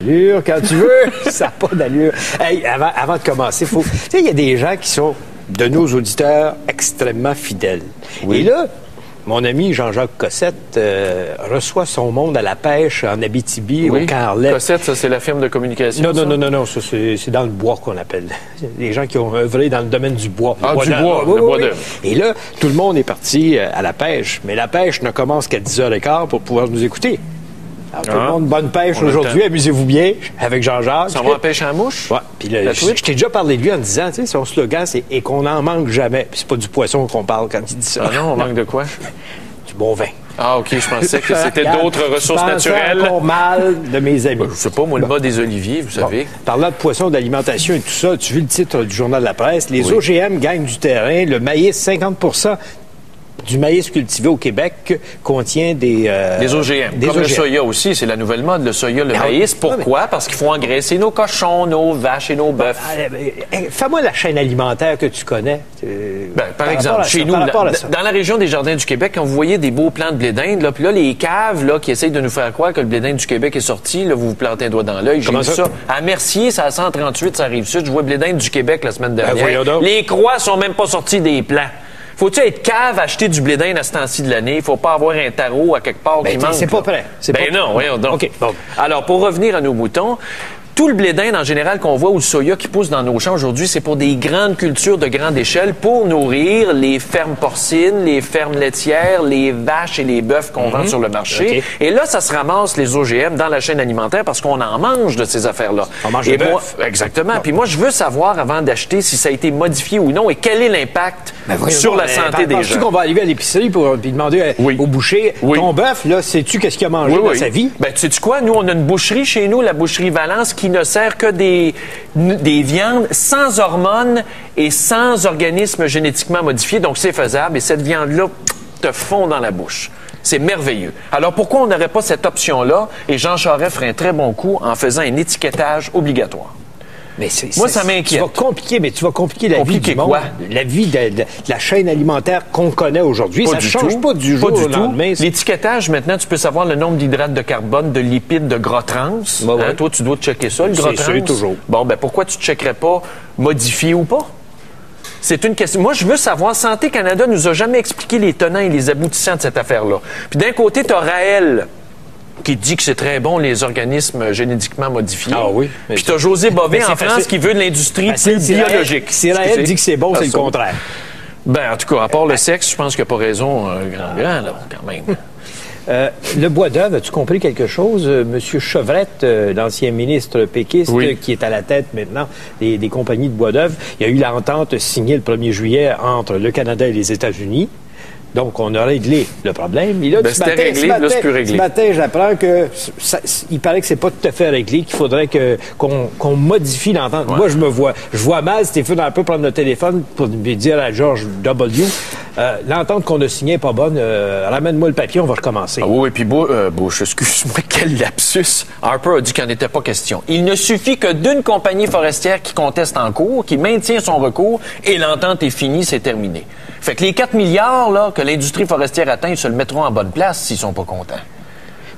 Quand tu veux, ça n'a pas d'allure. Hey, avant de commencer, tu sais, il y a des gens qui sont de nos auditeurs extrêmement fidèles. Oui. Et là, mon ami Jean-Jacques Cossette reçoit son monde à la pêche en Abitibi, au Carlet. Cossette, ça, c'est la firme de communication? Non, ça, c'est dans le bois qu'on appelle. Les gens qui ont œuvré dans le domaine du bois. Le bois d'œuvre. Et là, tout le monde est parti à la pêche. Mais la pêche ne commence qu'à 10h15 pour pouvoir nous écouter. Alors, tout le monde, bonne pêche aujourd'hui, amusez-vous bien avec Jean-Jacques. Ça va en pêche à la mouche? Ouais. Puis là, je t'ai déjà parlé de lui en disant, tu sais, son slogan, c'est « Et qu'on n'en manque jamais ». Puis c'est pas du poisson qu'on parle quand il dit ça. Ah non, on manque de quoi? Du bon vin. Ah, OK, je pensais que c'était d'autres ressources naturelles. Je mal de mes amis. Je sais pas, moi, le bas des oliviers, vous savez. Parlant de poissons, d'alimentation et tout ça, tu as vu le titre du Journal de la Presse, les OGM gagnent du terrain, le maïs, 50% du maïs cultivé au Québec contient des OGM. Comme le soya aussi, c'est la nouvelle mode, le soya, le maïs. Pourquoi? Parce qu'il faut engraisser nos cochons, nos vaches et nos bœufs. Fais-moi la chaîne alimentaire que tu connais. Par exemple, chez nous, dans la région des Jardins du Québec, quand vous voyez des beaux plants de blé d'Inde, là, puis là, les caves là, qui essayent de nous faire croire que le blé d'Inde du Québec est sorti, là, vous vous plantez un doigt dans l'œil. J'ai vu ça. À Mercier, c'est à 138, ça arrive sud. Je vois le blé d'Inde du Québec la semaine dernière. Les croix sont même pas sorties des plants. Faut-tu être cave, acheter du blé d'Inde à ce temps-ci de l'année? Il faut pas avoir un tarot à quelque part qui manque. C'est pas prêt. Non, voyons donc. OK, bon. Alors, pour revenir à nos moutons, tout le blé d'Inde en général qu'on voit ou le soya qui pousse dans nos champs aujourd'hui, c'est pour des grandes cultures de grande échelle pour nourrir les fermes porcines, les fermes laitières, les vaches et les bœufs qu'on vend sur le marché. Okay. Et là, ça se ramasse les OGM dans la chaîne alimentaire parce qu'on en mange de ces affaires-là. On mange des bœufs. Exactement. Puis moi, je veux savoir avant d'acheter si ça a été modifié ou non et quel est l'impact sur la santé des gens. Penses-tu qu'on va arriver à l'épicerie pour demander au boucher, ton bœuf, là, sais-tu qu'est-ce qu'il a mangé dans sa vie? Ben, tu sais quoi? Nous, on a une boucherie chez nous, la boucherie Valence, qui ne sert que des viandes sans hormones et sans organismes génétiquement modifiés. Donc, c'est faisable. Et cette viande-là te fond dans la bouche. C'est merveilleux. Alors, pourquoi on n'aurait pas cette option-là? Et Jean Charest ferait un très bon coup en faisant un étiquetage obligatoire. Mais moi, ça m'inquiète. Tu vas compliquer la vie du monde. La vie de la chaîne alimentaire qu'on connaît aujourd'hui. Ça ne change pas du jour au lendemain. L'étiquetage, maintenant, tu peux savoir le nombre d'hydrates de carbone, de lipides, de gras trans. Toi, tu dois checker ça, le gras trans. C'est toujours. Bon, ben pourquoi tu ne checkerais pas modifié ou pas? C'est une question. Moi, je veux savoir, Santé Canada nous a jamais expliqué les tenants et les aboutissants de cette affaire-là. Puis d'un côté, tu as Raël qui dit que c'est très bon, les organismes génétiquement modifiés. Ah oui. Puis t'as José Bové en France qui veut de l'industrie plus biologique. Si Raël dit que c'est bon, c'est le contraire. Ben, en tout cas, à part le sexe, je pense qu'il n'a pas raison, grand, là, quand même. Le bois d'œuvre, as-tu compris quelque chose? Monsieur Chevrette, l'ancien ministre péquiste, qui est à la tête maintenant des compagnies de bois d'œuvre, il y a eu l'entente signée le 1er juillet entre le Canada et les États-Unis. Donc, on a réglé le problème. Et là, c'était réglé, là, c'est plus réglé. Ce matin, j'apprends il paraît que c'est pas tout à fait réglé, qu'il faudrait qu'on modifie l'entente. Ouais. Moi, je vois mal Stéphane un peu prendre le téléphone pour lui dire à George W. L'entente qu'on a signée n'est pas bonne. Ramène-moi le papier, on va recommencer. Ah oui, puis Bush, excuse-moi, quel lapsus. Harper a dit qu'il n'en était pas question. Il ne suffit que d'une compagnie forestière qui conteste en cours, qui maintient son recours, et l'entente est finie, c'est terminé. Fait que les 4 milliards là, que l'industrie forestière atteint, ils se le mettront en bonne place s'ils sont pas contents.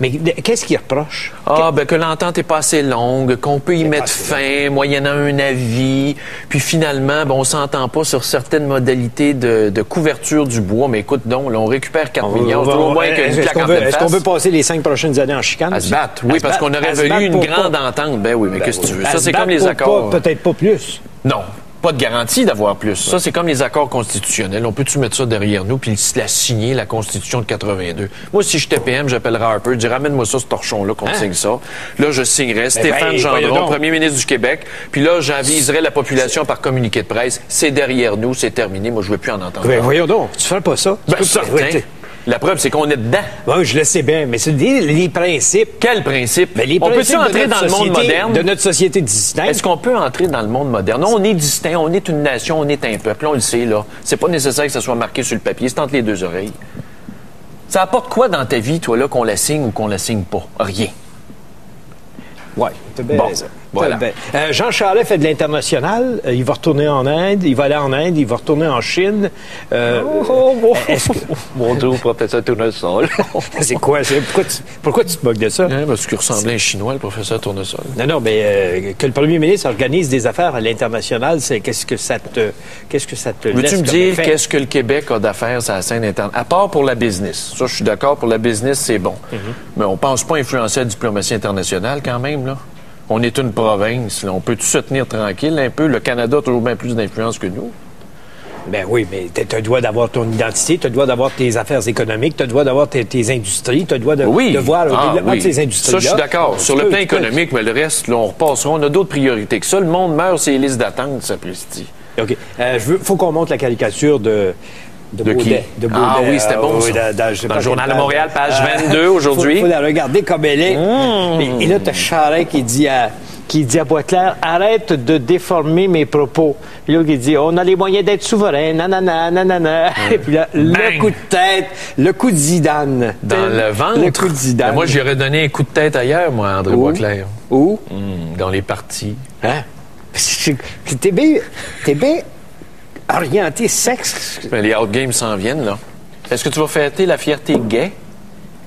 Mais qu'est-ce qu'ils reprochent? Que l'entente est pas assez longue, qu'on peut y mettre fin, moyennant un avis, puis finalement, on s'entend pas sur certaines modalités de couverture du bois. Mais écoute donc, là, on récupère 4 milliards. Est-ce qu'on veut passer les 5 prochaines années en chicane? À se battre, oui, parce qu'on aurait voulu une grande entente. Ben oui, mais qu'est-ce que tu veux? Ça, c'est comme les accords. Peut-être pas plus. Non. Pas de garantie d'avoir plus. Ça, c'est comme les accords constitutionnels. On peut-tu mettre ça derrière nous puis la signer, la Constitution de 82? Moi, si j'étais PM, j'appellerais Harper, je dirais, ramène-moi ça, ce torchon-là, qu'on signe ça. Là, je signerais Stéphane Gendron, premier ministre du Québec, puis là, j'aviserais la population par communiqué de presse. C'est derrière nous, c'est terminé. Moi, je veux plus en entendre. Ben, voyons donc, tu ferais pas ça? Certain. La preuve, c'est qu'on est dedans. Oui, je le sais bien, mais c'est les principes. Quel principe? On peut-tu entrer dans le monde moderne? De notre société distincte. Est-ce qu'on peut entrer dans le monde moderne? Non, on est distinct, on est une nation, on est un peuple. On le sait, là. C'est pas nécessaire que ça soit marqué sur le papier, c'est entre les deux oreilles. Ça apporte quoi dans ta vie, toi, là, qu'on la signe ou qu'on la signe pas? Rien. Oui. bien raison. Voilà. Jean Charest fait de l'international. Il va retourner en Inde. Il va aller en Inde. Il va retourner en Chine. Mon Dieu, professeur Tournesol. C'est quoi? Pourquoi tu te moques de ça? Parce qu'il ressemblait à un Chinois, le professeur Tournesol. Non, mais que le premier ministre organise des affaires à l'international, qu'est-ce que ça te laisse? Veux-tu me dire qu'est-ce que le Québec a d'affaires à la scène internationale? À part pour la business. Ça, je suis d'accord, pour la business, c'est bon. Mais on pense pas influencer la diplomatie internationale quand même, là. On est une province, là. On peut tout se tenir tranquille un peu. Le Canada a toujours bien plus d'influence que nous. Ben oui, mais tu dois d'avoir ton identité, tu dois d'avoir tes affaires économiques, tu dois d'avoir tes industries, tu dois de voir le développement de ces industries-là. Ça, je suis d'accord. Sur le plan économique, mais le reste, là, on repassera. On a d'autres priorités que ça. Le monde meurt, c'est les listes d'attente, ça précise. OK. Faut qu'on montre la caricature de Baudet. Ah oui, c'était bon, ça. Dans le Journal de Montréal, page 22, aujourd'hui. Il faut la regarder comme elle est. Et là, tu as Charest qui dit à Boisclair, arrête de déformer mes propos. Puis là, il dit, on a les moyens d'être souverain, nanana. Et puis là, le coup de tête, le coup de Zidane. Dans le ventre. Le coup de Zidane. Mais moi, j'aurais donné un coup de tête ailleurs, moi, André Boisclair. Où? Dans les partis. Hein? T'es bien orienté sexe. Mais les Outgames s'en viennent, là. Est-ce que tu vas fêter la fierté gay?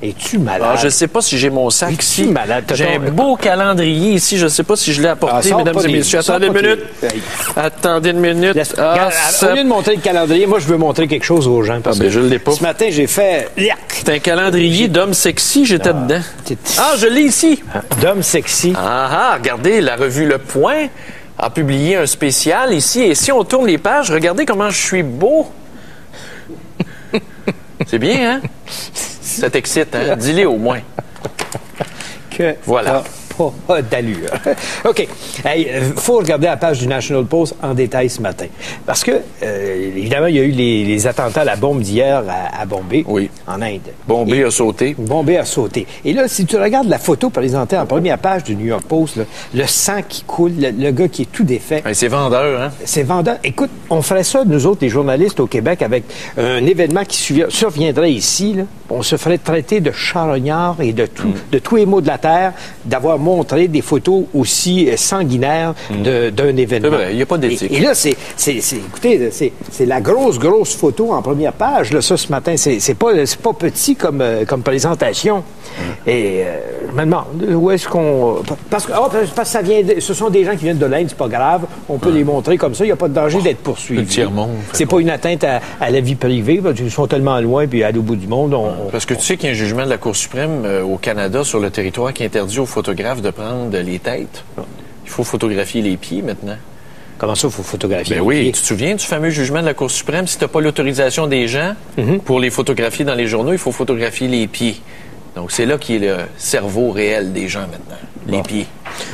Es-tu malade? Alors, je ne sais pas si j'ai mon sac ici. Malade? J'ai un beau calendrier ici. Je ne sais pas si je l'ai apporté, mesdames et messieurs. Attendez une minute. Attendez une minute. Au lieu de montrer le calendrier, moi, je veux montrer quelque chose aux gens. Parce que je ne l'ai pas. Ce matin, j'ai fait... C'est un calendrier d'hommes sexy. J'étais dedans. Je l'ai ici. D'hommes sexy. Regardez, la revue Le Point a publié un spécial ici. Et si on tourne les pages, regardez comment je suis beau. C'est bien, hein? Ça t'excite, hein? Dis-le au moins. Voilà. Pas d'allure. OK. Faut regarder la page du National Post en détail ce matin. Parce que, évidemment, il y a eu les attentats à la bombe d'hier à Bombay, en Inde. Bombay a sauté. Bombay a sauté. Et là, si tu regardes la photo présentée en première page du New York Post, là, le sang qui coule, le gars qui est tout défait. C'est vendeur, hein? C'est vendeur. Écoute, on ferait ça, nous autres, les journalistes au Québec, avec un événement qui surviendrait ici, là. On se ferait traiter de charognard et de tous les maux de la terre, d'avoir montré des photos aussi sanguinaires d'un événement. C'est vrai, il n'y a pas d'éthique. Et là, écoutez, c'est la grosse photo en première page, là, ça, ce matin. C'est pas petit comme présentation. Et je me demande, où est-ce qu'on... Parce que ça vient... Ce sont des gens qui viennent de l'Inde, c'est pas grave. On peut les montrer comme ça. Il n'y a pas de danger d'être poursuivi. Le tiers-monde. C'est pas une atteinte à la vie privée, parce qu'ils sont tellement loin, puis à l'autre bout du monde, Parce que tu sais qu'il y a un jugement de la Cour suprême au Canada sur le territoire qui interdit aux photographes de prendre les têtes. Il faut photographier les pieds maintenant. Comment ça, il faut photographier les pieds? Oui, tu te souviens du fameux jugement de la Cour suprême? Si tu n'as pas l'autorisation des gens pour les photographier dans les journaux, il faut photographier les pieds. Donc, c'est là qui est le cerveau réel des gens maintenant, les pieds.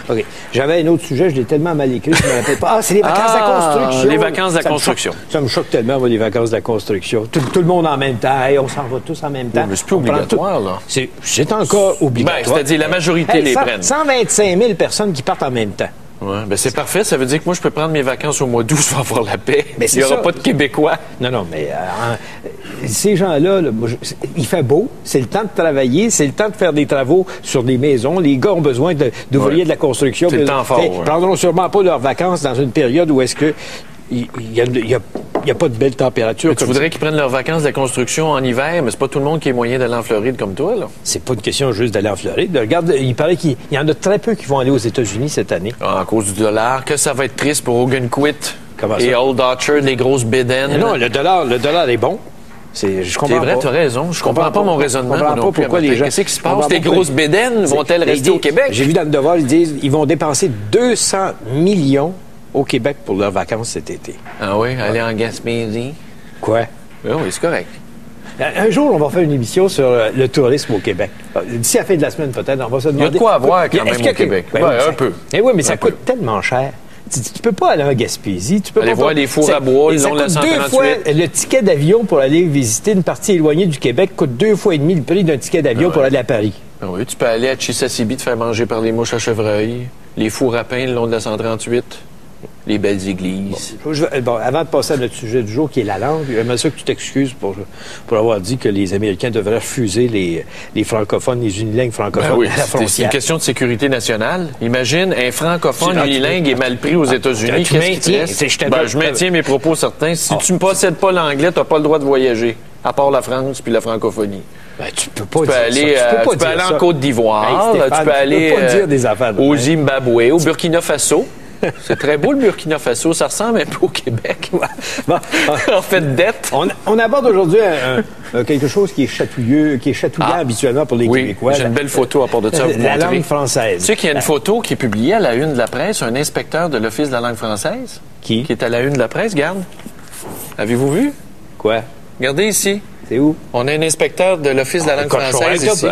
OK. J'avais un autre sujet, je l'ai tellement mal écrit, je ne me rappelle pas. C'est les vacances de la construction. Les vacances de la construction. Ça me choque tellement, moi, les vacances de la construction. Tout le monde en même temps. Hey, on s'en va tous en même temps. Mais c'est plus obligatoire, là. C'est encore obligatoire. C'est-à-dire, la majorité les prennent. 125 000 personnes qui partent en même temps. Ouais, c'est parfait. Ça veut dire que moi, je peux prendre mes vacances au mois d'août, je vais avoir la paix. Il n'y aura pas de Québécois. Non, mais ces gens-là, il fait beau, c'est le temps de travailler, c'est le temps de faire des travaux sur des maisons. Les gars ont besoin d'ouvriers de la construction. C'est le temps fort. Ils prendront sûrement pas leurs vacances dans une période où est-ce que il n'y a pas de belle température. Tu voudrais qu'ils prennent leurs vacances de la construction en hiver, mais c'est pas tout le monde qui est moyen d'aller en Floride comme toi, là. C'est pas une question juste d'aller en Floride. Regarde, il paraît qu'il y en a très peu qui vont aller aux États-Unis cette année. À cause du dollar. Que ça va être triste pour Ogunquit et Old Orchard, les grosses bédaines. Non, le dollar est bon. Je comprends pas. C'est vrai, tu as raison. Je comprends pas mon raisonnement. Je comprends pas pourquoi les gens... Qu'est-ce qui se passe? Les grosses bédaines vont-elles rester au Québec? J'ai vu dans le Devoir, ils disent qu'ils vont dépenser 200 millions au Québec pour leurs vacances cet été. Ah oui? Aller en Gaspésie? Quoi? Oui, c'est correct. Un jour, on va faire une émission sur le tourisme au Québec. D'ici à la fin de la semaine, peut-être, on va se demander... Il y a de quoi avoir quand même au Québec. Oui, un peu. Oui, mais ça coûte tellement cher. Tu peux pas aller en Gaspésie. Tu peux aller voir les fours à bois, le long de la 138. Le ticket d'avion pour aller visiter une partie éloignée du Québec coûte 2,5 fois le prix d'un ticket d'avion pour aller à Paris. Oui, tu peux aller à Chisasibi te faire manger par les mouches à chevreuil, les fours à pain le long de la 138. les belles églises. Bon, avant de passer à notre sujet du jour, qui est la langue, j'aimerais ça que tu t'excuses pour avoir dit que les Américains devraient refuser les francophones, les unilingues francophones à la frontière. C'est une question de sécurité nationale. Imagine, un francophone unilingue est mal pris aux États-unis. Qu'est-ce qui te reste? Je maintiens mes propos certains. Si tu ne possèdes pas l'anglais, tu n'as pas le droit de voyager, à part la France puis la francophonie. Tu peux aller en Côte d'Ivoire, tu peux aller au Zimbabwe, au Burkina Faso. C'est très beau, le Burkina Faso. Ça ressemble un peu au Québec. En fait, dette. On aborde aujourd'hui quelque chose qui est chatouillant habituellement pour les Québécois. J'ai une belle photo à part de ça à vous la montrer. Langue française. Tu sais qu'il y a une photo qui est publiée à la une de la presse, un inspecteur de l'Office de la langue française. Qui est à la une de la presse, garde. Avez-vous vu? Quoi? Regardez ici. C'est où? On a un inspecteur de l'Office de la langue française ici.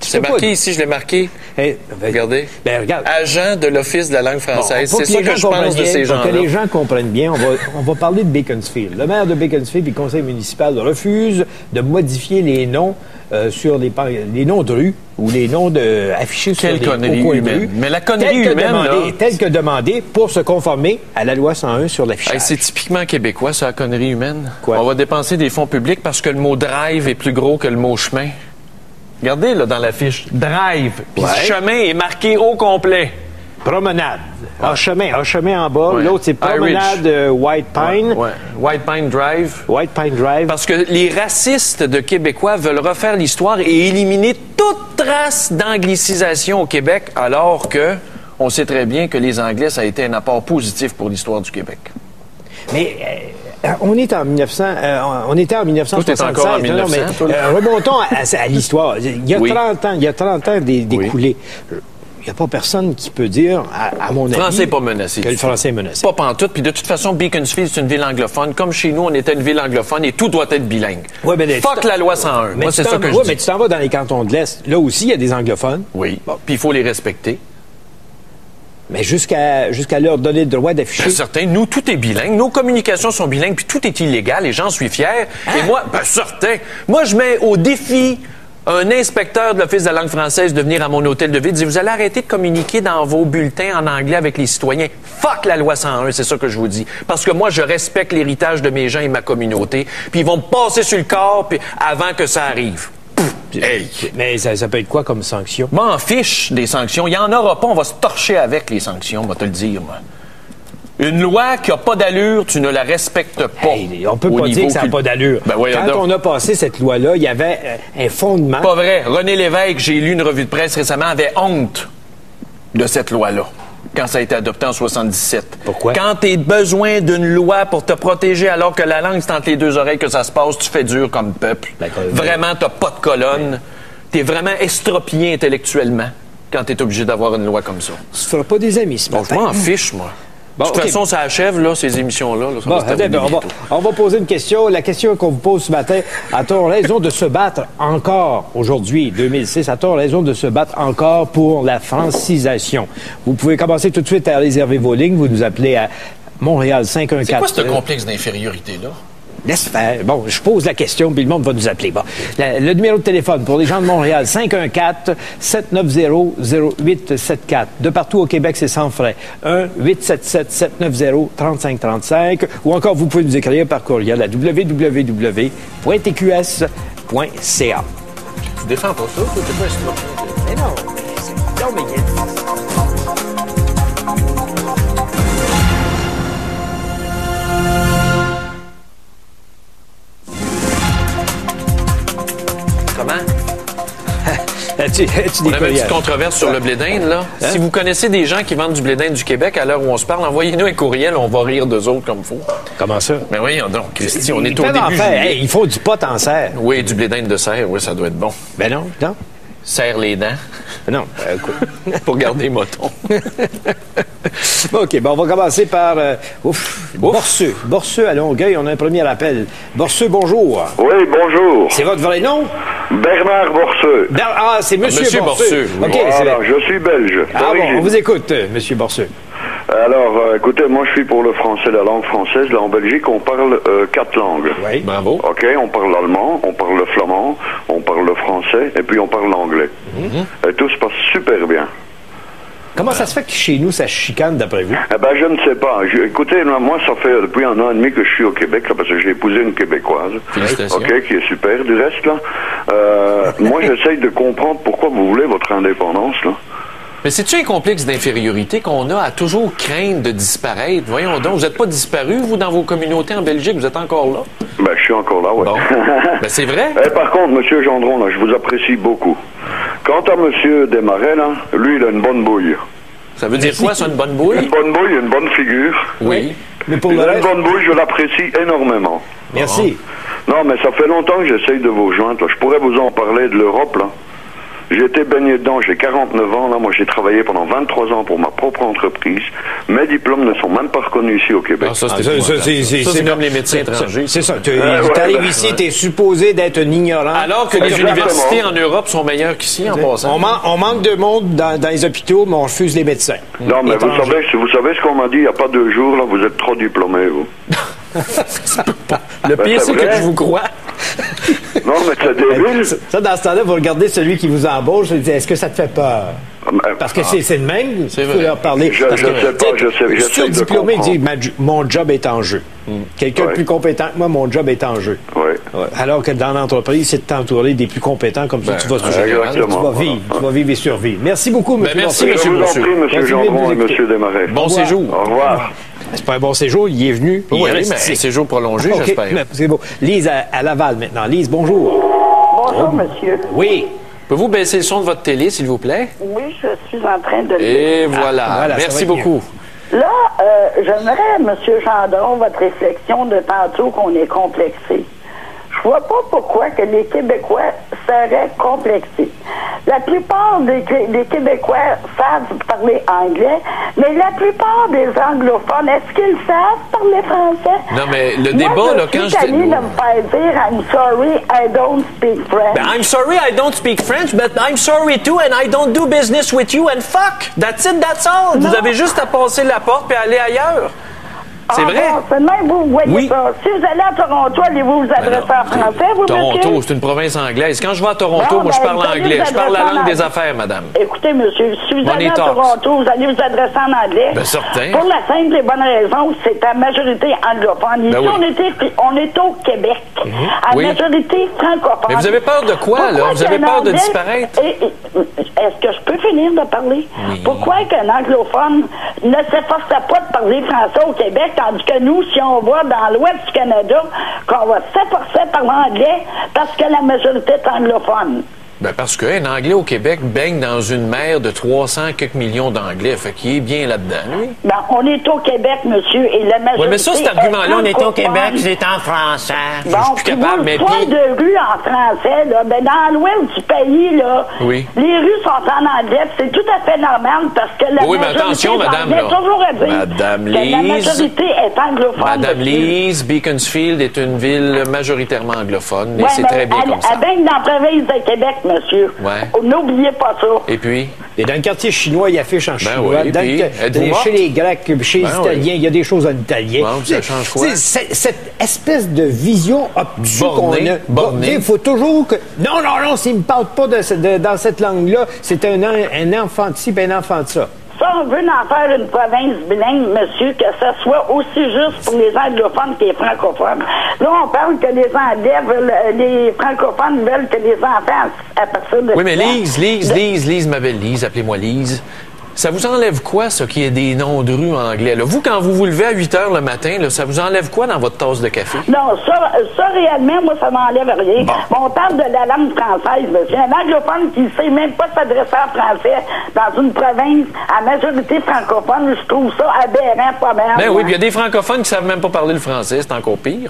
C'est marqué ici, je l'ai marqué. Regardez. Regarde. Agent de l'Office de la langue française. C'est ça que je pense de ces gens-là. Pour que les gens comprennent bien, on va parler de Beaconsfield. Le maire de Beaconsfield et le conseil municipal refusent de modifier les noms sur les noms de rue ou les noms affichés sur les connerie humaine. Mais la connerie humaine, tel que demandé pour se conformer à la loi 101 sur l'affichage. C'est typiquement québécois, ça, la connerie humaine. Quoi? On va dépenser des fonds publics parce que le mot drive est plus gros que le mot chemin. Regardez, là, dans l'affiche. Drive. Puis chemin est marqué au complet. Promenade. Un chemin en bas. L'autre, c'est promenade White Pine. White Pine Drive. White Pine Drive. Parce que les racistes de Québécois veulent refaire l'histoire et éliminer toute trace d'anglicisation au Québec, alors que on sait très bien que les Anglais, ça a été un apport positif pour l'histoire du Québec. Mais... on était en 1976. Toi, encore en 1900, remontons à l'histoire. Il y a 30 ans d'écoulés. Il n'y a pas personne qui peut dire, à mon avis... Le français n'est pas menacé. Que le français est menacé. Pas pantoute. Puis de toute façon, Beaconsfield, c'est une ville anglophone. Comme chez nous, on était une ville anglophone et tout doit être bilingue. Fuck la loi 101. Moi, c'est ça que je dis. Mais tu t'en vas dans les cantons de l'Est. Là aussi, il y a des anglophones. Oui. Bon. Puis il faut les respecter. Mais jusqu'à leur donner le droit d'afficher. Certain. Nous, tout est bilingue. Nos communications sont bilingues, puis tout est illégal. Et j'en suis fier. Et moi, certain. Moi, je mets au défi un inspecteur de l'Office de la langue française de venir à mon hôtel de ville et dire, vous allez arrêter de communiquer dans vos bulletins en anglais avec les citoyens. Fuck la loi 101, c'est ça que je vous dis. Parce que moi, je respecte l'héritage de mes gens et ma communauté. Puis ils vont me passer sur le corps avant que ça arrive. Hey. Mais ça peut être quoi comme sanction? M'en fiche des sanctions. Il n'y en aura pas. On va se torcher avec les sanctions, on va te le dire, moi. Une loi qui n'a pas d'allure, tu ne la respectes pas. Hey, on peut pas dire que ça n'a pas d'allure. Quand on a passé cette loi-là, il y avait un fondement. Pas vrai. René Lévesque, j'ai lu une revue de presse récemment, avait honte de cette loi-là quand ça a été adopté en 77. Pourquoi? Quand tu as besoin d'une loi pour te protéger alors que la langue, c'est entre les deux oreilles que ça se passe, tu fais dur comme peuple. Vraiment, tu n'as pas de colonne. Tu es vraiment estropié intellectuellement quand tu es obligé d'avoir une loi comme ça. Tu ne feras pas des amis, ce matin. Je m'en fiche, moi. De toute façon, ça achève, là, ces émissions-là. On va poser une question. La question qu'on vous pose ce matin, a-t-on raison de se battre encore aujourd'hui, 2006, a-t-on raison de se battre encore pour la francisation? Vous pouvez commencer tout de suite à réserver vos lignes. Vous nous appelez à Montréal 514. C'est quoi ce complexe d'infériorité-là? Laisse faire. Bon, je pose la question, puis le monde va nous appeler. Bon, le numéro de téléphone pour les gens de Montréal, 514-790-0874. De partout au Québec, c'est sans frais. 1-877-790-3535. Ou encore, vous pouvez nous écrire par courriel à www.tqs.ca. Tu défends pas ça, toi? T'es pas estropié. Mais non. Non, mais... On avait une petite controverse sur le blé d'Inde, là. Hein? Si vous connaissez des gens qui vendent du blé d'Inde du Québec à l'heure où on se parle, envoyez-nous un courriel, on va rire d'eux autres comme il faut. Comment ça? Mais voyons donc, Christy, on est au début. Hey, il faut du pot en serre. Oui, du blé d'Inde de serre, oui, ça doit être bon. Ben non, non. Serre les dents. Non, pour garder les motons. OK, bon, on va commencer par Borseux. Borseux à Longueuil, on a un premier appel. Borseux, bonjour. Oui, bonjour. C'est votre vrai nom? Bernard Borseux. C'est Monsieur Borseux. OK, voilà, je suis belge. Ah bon, on vous écoute, Monsieur Borseux. Alors, écoutez, moi je suis pour le français, la langue française. Là, en Belgique, on parle 4 langues. Oui, bravo. OK, on parle l'allemand, on parle le flamand, on parle le français, et puis on parle l'anglais. Et tout se passe super bien. Comment ça se fait que chez nous, ça chicane, d'après vous? Eh ben, je ne sais pas. Écoutez, moi, ça fait depuis 1 an et demi que je suis au Québec, là, parce que j'ai épousé une Québécoise. Félicitations. OK, qui est super, du reste, là. Moi, j'essaye de comprendre pourquoi vous voulez votre indépendance, là. Mais c'est-tu un complexe d'infériorité qu'on a à toujours craindre de disparaître? Voyons donc, vous n'êtes pas disparu, vous, dans vos communautés en Belgique, vous êtes encore là? Ben, je suis encore là, oui. Bon. Ben, c'est vrai. Par contre, M. Gendron, là, je vous apprécie beaucoup. Quant à M. Desmarais, là, lui, il a une bonne bouille. Ça veut dire quoi, ça, une bonne bouille? Une bonne bouille, une bonne figure. Oui. Mais pour Une le reste... bonne bouille, je l'apprécie énormément. Merci. Non, mais ça fait longtemps que j'essaye de vous joindre. Là. Je pourrais vous en parler de l'Europe, là. J'ai été baigné dedans, j'ai 49 ans, là. Moi, j'ai travaillé pendant 23 ans pour ma propre entreprise. Mes diplômes ne sont même pas reconnus ici au Québec. Ah, ça, c'est comme les médecins étrangers. C'est ça. Tu arrives ici, tu es supposé d'être un ignorant. Alors que les universités en Europe sont meilleures qu'ici, en passant. On manque de monde dans les hôpitaux, mais on refuse les médecins. Non, mais vous savez ce qu'on m'a dit il n'y a pas 2 jours, là, vous êtes trop diplômés, vous. Le pire, c'est que je vous crois. Non, mais c'est débile. Ça, dans ce temps-là, vous regardez celui qui vous embauche et vous dites, est-ce que ça te fait peur? Parce que c'est le même, il faut leur parler. Je sais surdiplômé dit, mon job est en jeu. Quelqu'un de plus compétent que moi, mon job est en jeu. Alors que dans l'entreprise, c'est de t'entourer des plus compétents, comme ça, tu vas vivre et survivre. Merci beaucoup, M. Merci, M. Je vous en prie, M. Gendron et M. Desmarais. Bon séjour. Au revoir. C'est pas un bon séjour, il est venu. Oui, mais un séjour prolongé, j'espère. C'est beau. Lise à Laval maintenant. Lise, bonjour. Bonjour, monsieur. Oui. Pouvez-vous baisser le son de votre télé, s'il vous plaît? Oui, je suis en train de... Et voilà. Merci beaucoup. Là, j'aimerais, monsieur Gendron, votre réflexion de tantôt qu'on est complexé. Je vois pas pourquoi que les Québécois seraient complexés. La plupart des Québécois savent parler anglais, mais la plupart des anglophones, est-ce qu'ils savent parler français? Non, mais le débat, là, quand je... de me faire dire « I'm sorry, I don't speak French ». Ben, I'm sorry, I don't speak French, but I'm sorry too, and I don't do business with you, and fuck! That's it, that's all! Non. Vous avez juste à passer la porte puis aller ailleurs. C'est vrai? Bon, seulement vous voyez ça. Si vous allez à Toronto, allez-vous vous adresser en français, vous, Toronto, monsieur? c'est une province anglaise. Quand je vais à Toronto, moi, je parle anglais. Je parle la langue des affaires, madame. Écoutez, monsieur, si vous allez à Toronto, vous allez vous adresser en anglais. Ben, certain. Pour la simple et bonne raison, c'est à majorité anglophone. Ici, on est au Québec. À majorité francophone. Mais vous avez peur de quoi, là? Vous avez peur de disparaître? Est-ce que je peux finir de parler? Oui. Pourquoi qu'un anglophone ne s'efforce pas de parler français au Québec, tandis que nous, si on va dans l'ouest du Canada, qu'on va s'efforcer par l'anglais parce que la majorité est anglophone? Ben parce qu'un Anglais au Québec baigne dans une mer de 300 quelques millions d'Anglais. Fait qu'il est bien là-dedans, lui. Ben, on est au Québec, monsieur, et la majorité... Oui, mais ça, cet argument-là, On est au Québec, c'est en français. Bon, je suis plus capable, mais puis... de rue en français, là, ben, dans l'ouest du pays, là, oui. Les rues sont en anglais, c'est tout à fait normal, parce que la oui, mais majorité attention, madame, là. toujours à dire Madame que la Lise, majorité est anglophone. Madame Lise, Beaconsfield est une ville majoritairement anglophone, et c'est très bien comme ça. Elle baigne dans la province de Québec, monsieur. Ouais. N'oubliez pas ça. Et puis? Et dans le quartier chinois, il affiche en chinois. Oui, chez les Grecs, chez les Italiens, il y a des choses en italien. Bon, ça change quoi? Cette espèce de vision obtuse qu'on a. Bornée. Il faut toujours que... Non, s'il ne me parle pas dans cette langue-là, c'est un enfant de ci, ben un enfant de ça. Ça, on veut en faire une province bilingue, monsieur, que ça soit aussi juste pour les anglophones que les francophones. Là, on parle que les Anglais veulent, les francophones veulent que les enfants, à partir de... Oui, mais Lise, ma belle Lise, appelez-moi Lise. Ça vous enlève quoi, ça, qu'il y ait des noms de rue en anglais? Là, vous, quand vous vous levez à 8 heures le matin, là, ça vous enlève quoi dans votre tasse de café? Non, ça réellement, moi, ça m'enlève rien. Bon. On parle de la langue française, monsieur. Un anglophone qui ne sait même pas s'adresser en français dans une province à majorité francophone, je trouve ça aberrant, pas mal. Ben oui, puis il y a des francophones qui ne savent même pas parler le français, c'est encore pire.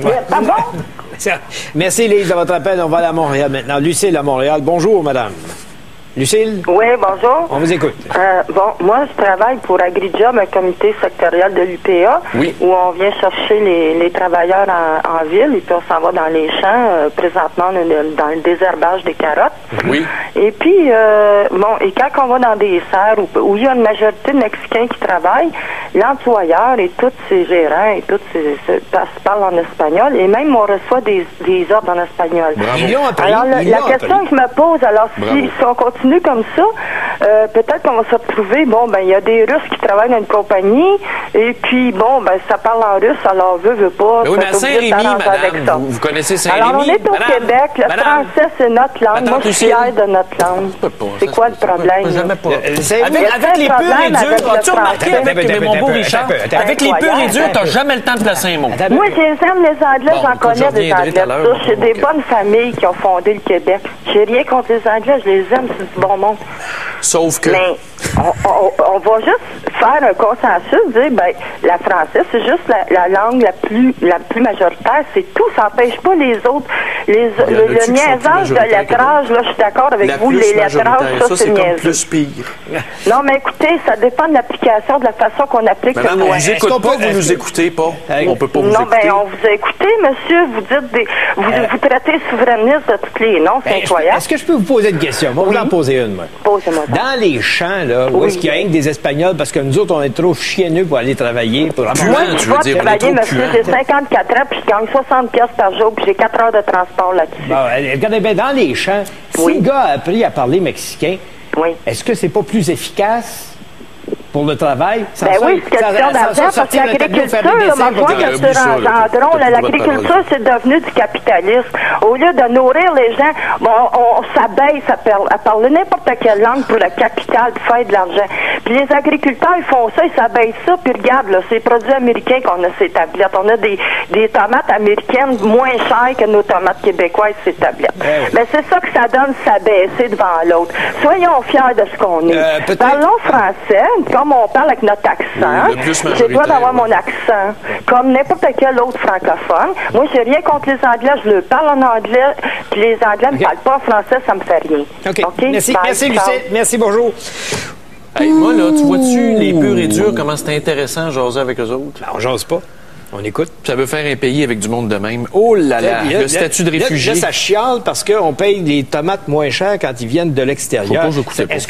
Ah bon? Merci, Lise, de votre appel. On va aller à Montréal maintenant. Lucille à Montréal. Bonjour, madame. Lucille? Oui, bonjour. On vous écoute. Moi, je travaille pour AgriJob, un comité sectoriel de l'UPA, où on vient chercher les travailleurs en ville, et puis on s'en va dans les champs, présentement dans le désherbage des carottes. Oui. Et puis, et quand on va dans des serres où il y a une majorité de Mexicains qui travaillent, l'employeur et tous ses gérants et tous parlent en espagnol, et même on reçoit des ordres en espagnol. Bravo. Alors, la question que je me pose, alors si on continue continue comme ça, peut-être qu'on va se retrouver, bon, ben, il y a des Russes qui travaillent dans une compagnie, et puis, bon, ben, ça parle en russe, alors veut pas. Oui, mais à Saint-Rémy, madame, vous connaissez Saint-Rémy? Alors, on est au Québec, le français, c'est notre langue. Moi, je suis fière de notre langue. C'est quoi le problème? Avec les purs et durs, as-tu remarqué avec mon beau Richard? Avec les purs et durs, t'as jamais le temps de placer un mot. Moi, j'aime les Anglais, j'en connais des Anglais. C'est des bonnes familles qui ont fondé le Québec. J'ai rien contre les Anglais, je les aime, c'est du bon monde. Sauf que... Mais on va juste faire un consensus, dire, ben, la française, c'est juste la langue la plus majoritaire, c'est tout, ça n'empêche pas les autres. Le niaisage de lettrage, là, je suis d'accord avec vous, les lettrages, ça, c'est niaiseux. Plus pire. Non, mais écoutez, ça dépend de l'application, de la façon qu'on applique le loi. On vous écoute pas, vous nous écoutez pas. On peut pas vous écouter. Non, ben, on vous a écouté, monsieur, vous dites vous traitez souverainiste de tous les noms, c'est incroyable. Est-ce que je peux vous poser une question? Moi, vous en poser une, moi. Posez-moi ça. Dans les champs, là, où est-ce qu'il y a rien que des Espagnols, parce que nous autres, on est trop chienneux pour aller travailler. Moi, je vais travailler, monsieur, j'ai 54 ans, puis je gagne 60 pièces par jour, puis j'ai 4 heures de transport là-dessus. Bon, regardez bien, dans les champs, si le gars a appris à parler mexicain, est-ce que c'est pas plus efficace pour le travail? Ben oui, c'est question d'argent, parce que l'agriculture, l'agriculture, c'est devenu du capitalisme. Au lieu de nourrir les gens, bon, on s'abaisse à parler n'importe quelle langue pour le capital, pour faire de l'argent. Puis les agriculteurs, ils font ça, ils s'abaissent ça, puis regarde, là, c'est les produits américains qu'on a ces tablettes. On a des tomates américaines moins chères que nos tomates québécoises, ces tablettes. Mais c'est ça que ça donne, s'abaisser devant l'autre. Soyons fiers de ce qu'on est. Parlons français, comme on parle avec notre accent. J'ai le droit d'avoir mon accent, comme n'importe quel autre francophone. Moi, j'ai rien contre les Anglais, je le parle en anglais, puis les Anglais ne parlent pas en français, ça me fait rien. OK. Merci, Lucette. Merci, bonjour. Hey, moi, là, tu vois-tu les purs et durs, comment c'est intéressant de jaser avec eux autres? Ben, on jase pas. On écoute. Ça veut faire un pays avec du monde de même. Oh là là, le statut de réfugié. Là, ça chiale parce qu'on paye les tomates moins chères quand ils viennent de l'extérieur. Est-ce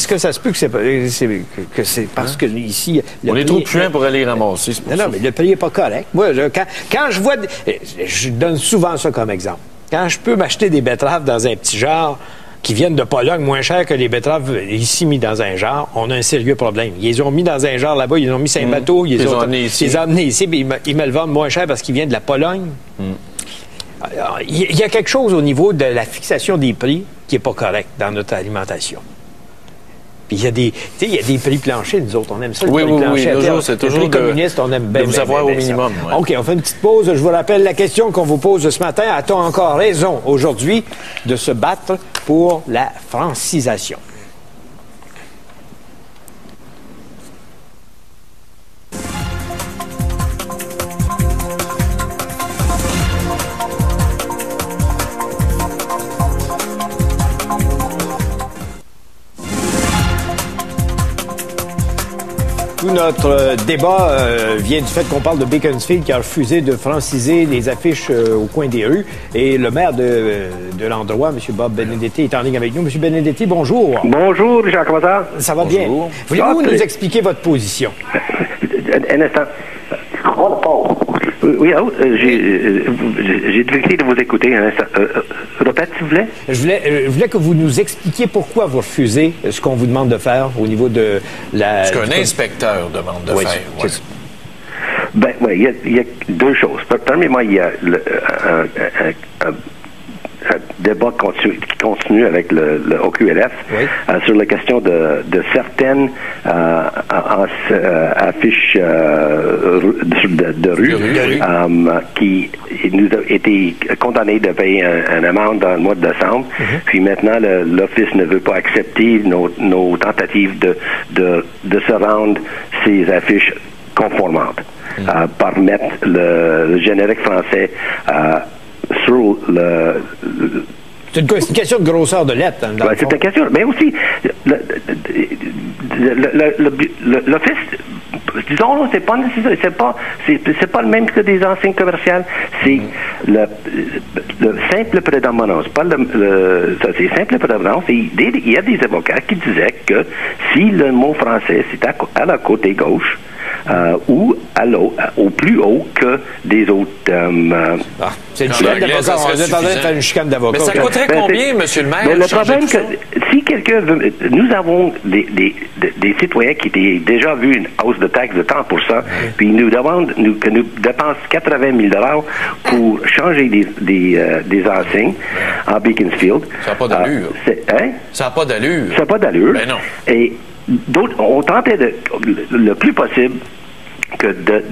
que ça se peut que c'est parce que ici... On est trop puants pour aller les ramasser. Non, mais le prix n'est pas correct. Moi, quand je vois... Je donne souvent ça comme exemple. Quand je peux m'acheter des betteraves dans un petit jar qui viennent de Pologne moins cher que les betteraves ici mis dans un jar, on a un sérieux problème. Ils les ont mis dans un jar là-bas, ils les ont mis sur un bateau, ils les ont amenés ici, puis ils me le vendent moins cher parce qu'ils viennent de la Pologne. Il y a quelque chose au niveau de la fixation des prix qui n'est pas correct dans notre alimentation. Puis il y a des prix planchers, nous autres, on aime ça, les prix planchers. C'est toujours les prix communistes, on aime bien. De vous avoir au minimum. Ouais. OK, on fait une petite pause. Je vous rappelle la question qu'on vous pose ce matin. A-t-on encore raison aujourd'hui de se battre pour la francisation? Tout notre débat vient du fait qu'on parle de Beaconsfield qui a refusé de franciser les affiches au coin des rues. Et le maire de l'endroit, M. Bob Benedetti, est en ligne avec nous. M. Benedetti, bonjour. Bonjour, Richard, comment ça? Ça va bien. Voulez-vous nous expliquer votre position? Un instant. Oui, j'ai difficulté de vous écouter. Répète, s'il vous plaît. Je voulais que vous nous expliquiez pourquoi vous refusez ce qu'on vous demande de faire au niveau de la... Ce qu'un inspecteur demande de faire. Ouais. Ben, oui, il y a deux choses. Premièrement, il y a un débat qui continue avec le OQLF sur la question de certaines affiches de rue qui nous a été condamnées de payer une amende dans le mois de décembre. Puis maintenant, l'Office ne veut pas accepter nos tentatives de se rendre ces affiches conformantes par mettre le générique français sur le... C'est une question de grosseur de lettres. Hein, c'est une question, mais aussi l'office, disons, c'est pas nécessaire, c'est pas le même que des enseignes commerciales. C'est le simple prédominance, pas c'est simple prédominance. Il y a des avocats qui disaient que si le mot français c'est à la côté gauche, ou au plus haut que des autres. C'est une chicane d'avocat. On est en train de faire une chicane d'avocat. Mais ça coûterait combien, M. le maire? Mais le problème, que si quelqu'un veut... Nous avons des citoyens qui étaient déjà vu une hausse de taxes de 30 puis ils nous demandent que nous dépensons 80 000 pour changer des enseignes en Beaconsfield. Ça n'a pas d'allure. Ça n'a pas d'allure. Ça n'a pas d'allure. Ben non. Et d'autres, on tentait le plus possible que de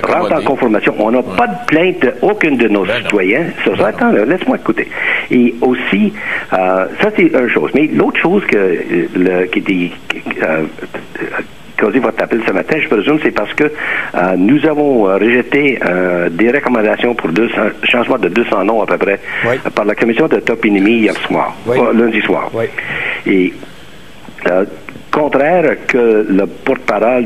rentrer en conformation. On n'a pas de plainte d'aucun de nos citoyens. Attends, laisse-moi écouter. Et aussi, ça c'est une chose. Mais l'autre chose qui était causé votre appel ce matin, je présume, c'est parce que nous avons rejeté des recommandations pour changement de 200 noms à peu près par la commission de toponymie hier soir, lundi soir. Oui. Et contraire que le porte-parole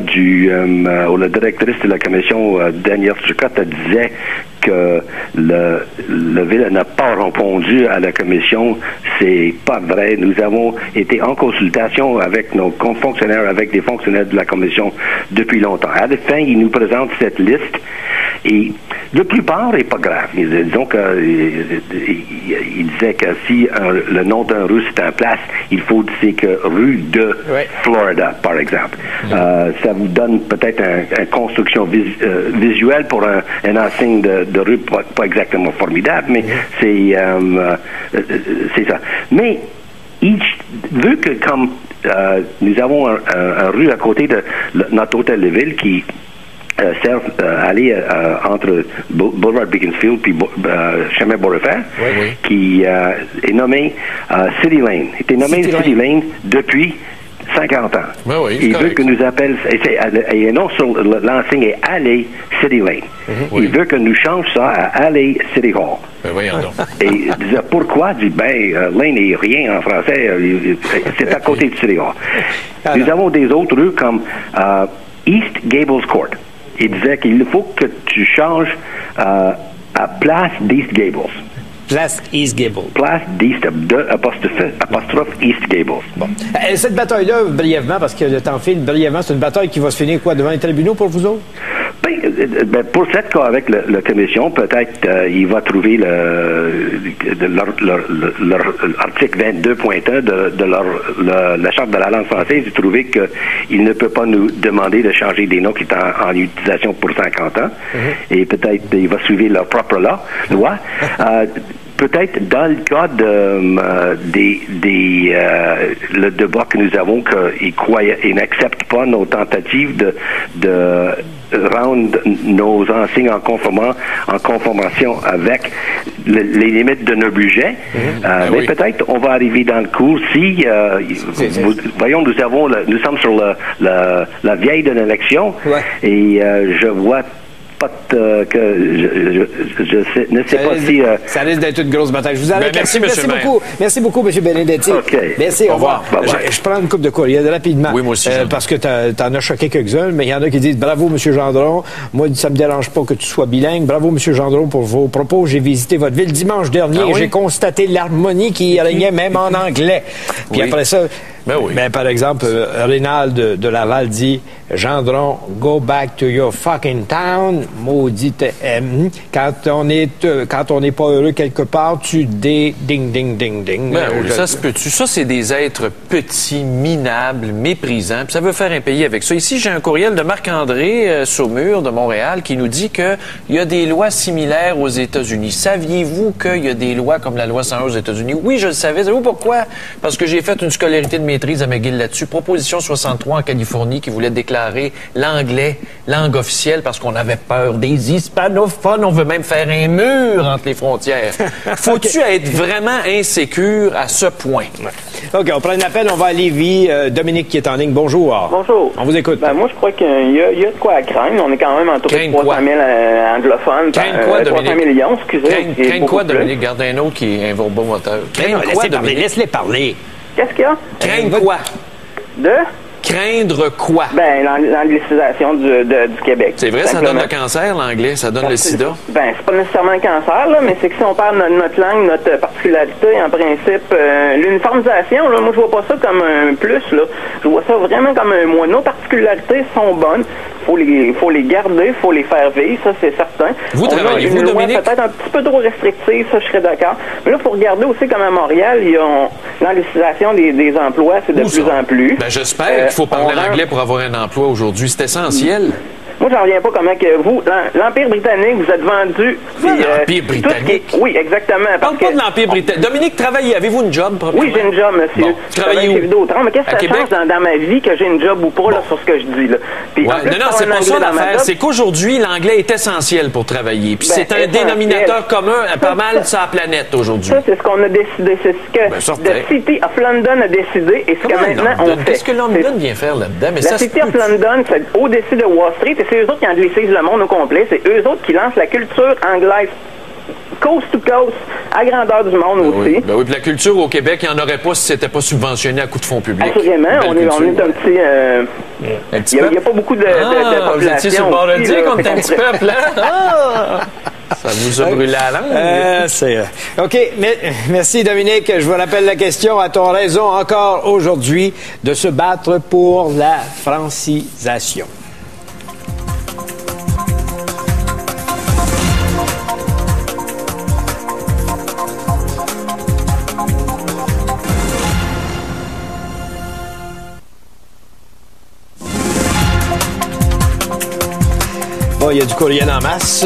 ou la directrice de la commission, Daniel Turcotte, disait que le ville n'a pas répondu à la commission, c'est pas vrai. Nous avons été en consultation avec nos fonctionnaires, avec des fonctionnaires de la commission depuis longtemps. À la fin, ils nous présentent cette liste et la plupart n'est pas grave. Disons que il disait que si le nom d'un rue c'est en place, il faut dire que rue de Florida, par exemple. Ça vous donne peut-être une construction visuelle pour un enseigne de rue pas exactement formidable, mais c'est ça. Mais vu que comme nous avons un rue à côté de notre hôtel de ville qui sert à aller entre Boulevard Beaconsfield puis chemin Beaurepaire, qui est nommé City Lane. Il était nommé City Lane depuis 50 ans. Il veut que nous appelle, et non sur l'enseigne est Alley City Lane. Il veut que nous change ça à Alley City Hall. Et il disait pourquoi? Il dit Lane n'est rien en français, c'est à côté de City Hall. Nous avons des autres rues comme East Gables Court. Il disait qu'il faut que tu changes à Place d'East Gables. Place East Gables. Place d'East, apostrophe East Gables. Bon. Cette bataille-là, brièvement, parce que le temps file brièvement, c'est une bataille qui va se finir quoi, devant les tribunaux pour vous autres? Pour cette cas avec la commission, peut-être il va trouver l'article 22.1 de la Charte de la langue française et trouver qu'il ne peut pas nous demander de changer des noms qui sont en utilisation pour 50 ans. Et peut-être il va suivre leur propre loi. Peut-être dans le cas le débat que nous avons, qu'ils n'acceptent pas nos tentatives de rendre nos enseignes en conformation avec les limites de nos budgets. Mais peut-être on va arriver dans le cours si voyons, nous sommes sur la veille d'une élection et je vois que je ne sais pas si... Ça risque d'être une grosse bataille. Je vous arrête. Merci beaucoup. Merci beaucoup, M. Benedetti. Merci, au revoir. Je prends une coupe de courriel rapidement. Oui, moi aussi. Parce que tu en as choqué quelques-uns, mais il y en a qui disent bravo, M. Gendron. Moi, ça me dérange pas que tu sois bilingue. Bravo, M. Gendron, pour vos propos. J'ai visité votre ville dimanche dernier et j'ai constaté l'harmonie qui régnait même en anglais. Puis après ça... par exemple, Rénal de Laval dit Gendron, go back to your fucking town. Maudite quand on n'est pas heureux quelque part, tu ding ding ding ding. Ça se peut-tu. Ça, c'est des êtres petits, minables, méprisants. Puis ça veut faire un pays avec ça. Ici, j'ai un courriel de Marc-André Saumur de Montréal qui nous dit qu'il y a des lois similaires aux États-Unis. Saviez-vous qu'il y a des lois comme la loi 101 aux États-Unis? Oui, je le savais. Savez-vous pourquoi? Parce que j'ai fait une scolarité de maîtrise à McGill là-dessus. Proposition 63 en Californie qui voulait déclarer l'anglais langue officielle parce qu'on avait peur des hispanophones. On veut même faire un mur entre les frontières. Faut-tu être vraiment insécure à ce point? OK, on prend un appel, on va à Lévis. Dominique qui est en ligne. Bonjour. Bonjour. On vous écoute. Moi, je crois qu'il y a de quoi à craindre. On est quand même entouré de 300 000 anglophones. Craindre quoi, Dominique? 300 millions, excusez. Craindre quoi, Dominique? Garde un autre qui est un verbomoteur. Craindre quoi, Dominique? Laisse-les parler. Qu'est-ce qu'il y a? Craindre quoi? Craindre quoi? L'anglicisation du Québec. C'est vrai, ça donne le cancer, l'anglais, ça donne le sida? C'est pas nécessairement le cancer, là, mais c'est que si on parle de notre langue, notre particularité, en principe, l'uniformisation, moi, je vois pas ça comme un plus, là. Je vois ça vraiment comme un moins. Nos particularités sont bonnes. faut les garder, il faut les faire vivre, ça c'est certain. Vous travaillez-vous, Dominique? Peut-être un petit peu trop restrictive, ça je serais d'accord. Mais là, il faut regarder aussi comme à Montréal, l'anglicisation des emplois, c'est de plus en plus. Ben, j'espère qu'il faut parler l'anglais pour avoir un emploi aujourd'hui. C'est essentiel. Moi, j'en reviens pas comment que vous, l'Empire britannique, vous êtes vendu. L'Empire britannique? Oui, exactement. Parle pas de l'Empire britannique. Dominique, travaillez. Avez-vous une job, probablement? Oui, j'ai une job, monsieur. Bon, je travaille chez Vidéotron. Mais qu'est-ce que ça change dans ma vie que j'ai une job ou pas, là, sur ce que je dis, là? Puis, non, c'est pas ça l'affaire. C'est qu'aujourd'hui, l'anglais est essentiel pour travailler. Puis c'est un dénominateur commun à pas mal sur la planète aujourd'hui. Ça, c'est ce qu'on a décidé. C'est ce que the City of London a décidé et ce que maintenant on fait. Qu'est-ce que London vient faire là-dedans? La City of London, c'est au-dessus de Wall Street et c'est eux autres qui anglicisent le monde au complet. C'est eux autres qui lancent la culture anglaise coast to coast, à grandeur du monde aussi. Ben oui, puis la culture au Québec, il n'y en aurait pas si c'était pas subventionné à coups de fonds publics. Assurément, on est un petit... Il n'y a pas beaucoup de population. Vous étiez sur le bord de dire qu'on est un petit peuple, hein? Ça vous a brûlé la langue. OK, merci Dominique. Je vous rappelle la question. A-t-on raison encore aujourd'hui de se battre pour la francisation? Il y a du courriel en masse.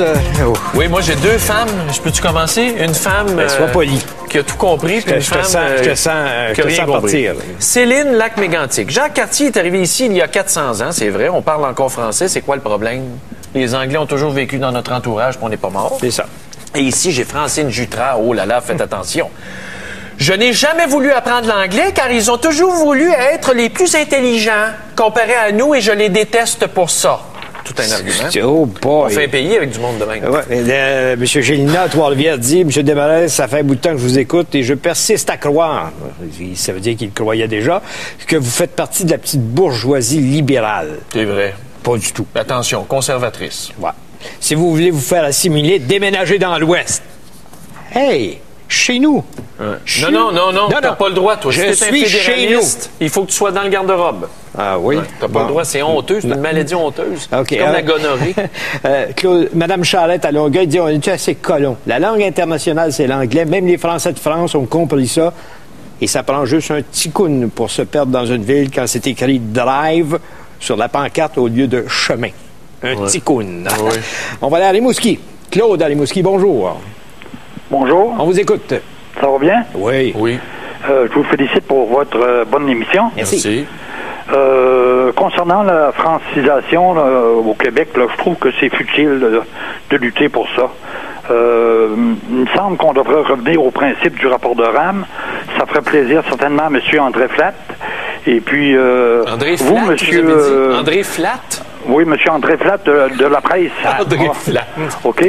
Oui, moi, j'ai deux femmes. Je peux-tu commencer? Une femme sois poli. Qui a tout compris, puis une femme qui a rien compris. Céline Lac-Mégantic. Jacques Cartier est arrivé ici il y a 400 ans, c'est vrai. On parle encore français. C'est quoi le problème? Les Anglais ont toujours vécu dans notre entourage, puis on n'est pas morts. C'est ça. Et ici, j'ai Francine Jutras. Oh là là, faites attention. Je n'ai jamais voulu apprendre l'anglais car ils ont toujours voulu être les plus intelligents comparés à nous et je les déteste pour ça. Tout un argument. Oh boy. On fait un pays avec du monde de même. M. Gélina à Trois-Rivières dit, M. Desmarais, ça fait un bout de temps que je vous écoute et je persiste à croire, ça veut dire qu'il croyait déjà, que vous faites partie de la petite bourgeoisie libérale. C'est vrai. Pas du tout. Attention, conservatrice. Ouais. Si vous voulez vous faire assimiler, déménagez dans l'Ouest. Hey! Chez nous. Ouais. Non, t'as pas le droit, toi. Je suis chez nous. Il faut que tu sois dans le garde-robe. Ah oui? Ouais, t'as pas le droit, c'est honteux, c'est une maladie honteuse. Okay. Comme la gonorrhée. Madame Charette à Longueuil dit, on est assez colons. La langue internationale, c'est l'anglais. Même les Français de France ont compris ça. Et ça prend juste un ticoun pour se perdre dans une ville quand c'est écrit « drive » sur la pancarte au lieu de « chemin ». Un ticoun. Oui. On va aller à Rimouski. Claude à Rimouski, bonjour. Bonjour. On vous écoute. Ça va bien? Oui. Oui. Je vous félicite pour votre bonne émission. Merci. Concernant la francisation au Québec, là, je trouve que c'est futile de lutter pour ça. Il me semble qu'on devrait revenir au principe du rapport de RAM. Ça ferait plaisir certainement à M. André Flatt. Et puis, André vous, Flatt, monsieur... André Flatt? Oui, M. André Flatt de la presse. André Flatt. OK.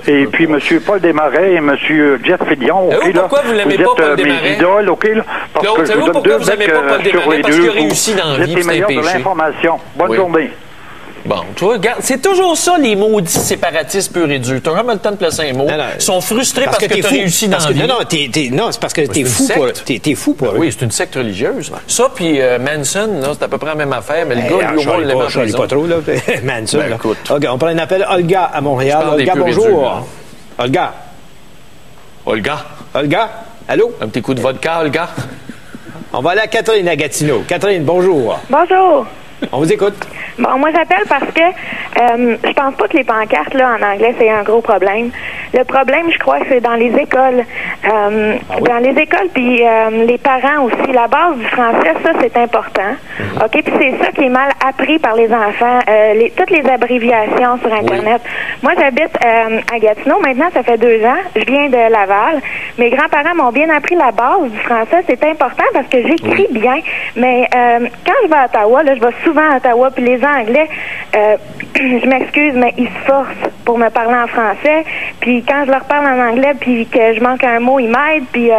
Et puis M. Paul Desmarais et M. Jeff Fillion. OK, pourquoi vous l'aimez pas, Paul Desmarais? Mes idoles, OK, là, parce Claude, que je vous donne deux becs sur les parce deux. qu'il a réussi dans la vie, c'est meilleur de l'information. Bonne journée. Bon, tu vois, regarde, c'est toujours ça, les maudits séparatistes purs et durs. T'as vraiment le temps de placer un mot. Ils sont frustrés parce que t'as réussi dans la vie. Non, c'est parce que t'es fou pour eux. Oui, c'est une secte religieuse. Ça, puis Manson, c'est à peu près la même affaire, mais le gars, lui, au moins, il l'aime en prison. pas trop, là, Manson. Ben, écoute. OK, on prend un appel. Olga à Montréal. Olga, bonjour. Olga. Olga, allô? Un petit coup de vodka, Olga. On va aller à Catherine à Gatineau. Catherine, bonjour. Bonjour. On vous écoute. Bon, moi j'appelle parce que je pense pas que les pancartes là en anglais c'est un gros problème. Le problème, je crois, c'est dans les écoles. Dans les écoles, puis les parents aussi. La base du français, ça c'est important. OK, puis c'est ça qui est mal appris par les enfants. Toutes les abréviations sur Internet. Moi, j'habite à Gatineau. Maintenant, ça fait 2 ans. Je viens de Laval. Mes grands-parents m'ont bien appris la base du français. C'est important parce que j'écris bien. Mais quand je vais à Ottawa, là, je vais souvent à Ottawa, puis les Anglais, je m'excuse, mais ils se forcent pour me parler en français. Puis quand je leur parle en anglais, puis que je manque un mot, ils m'aident. Puis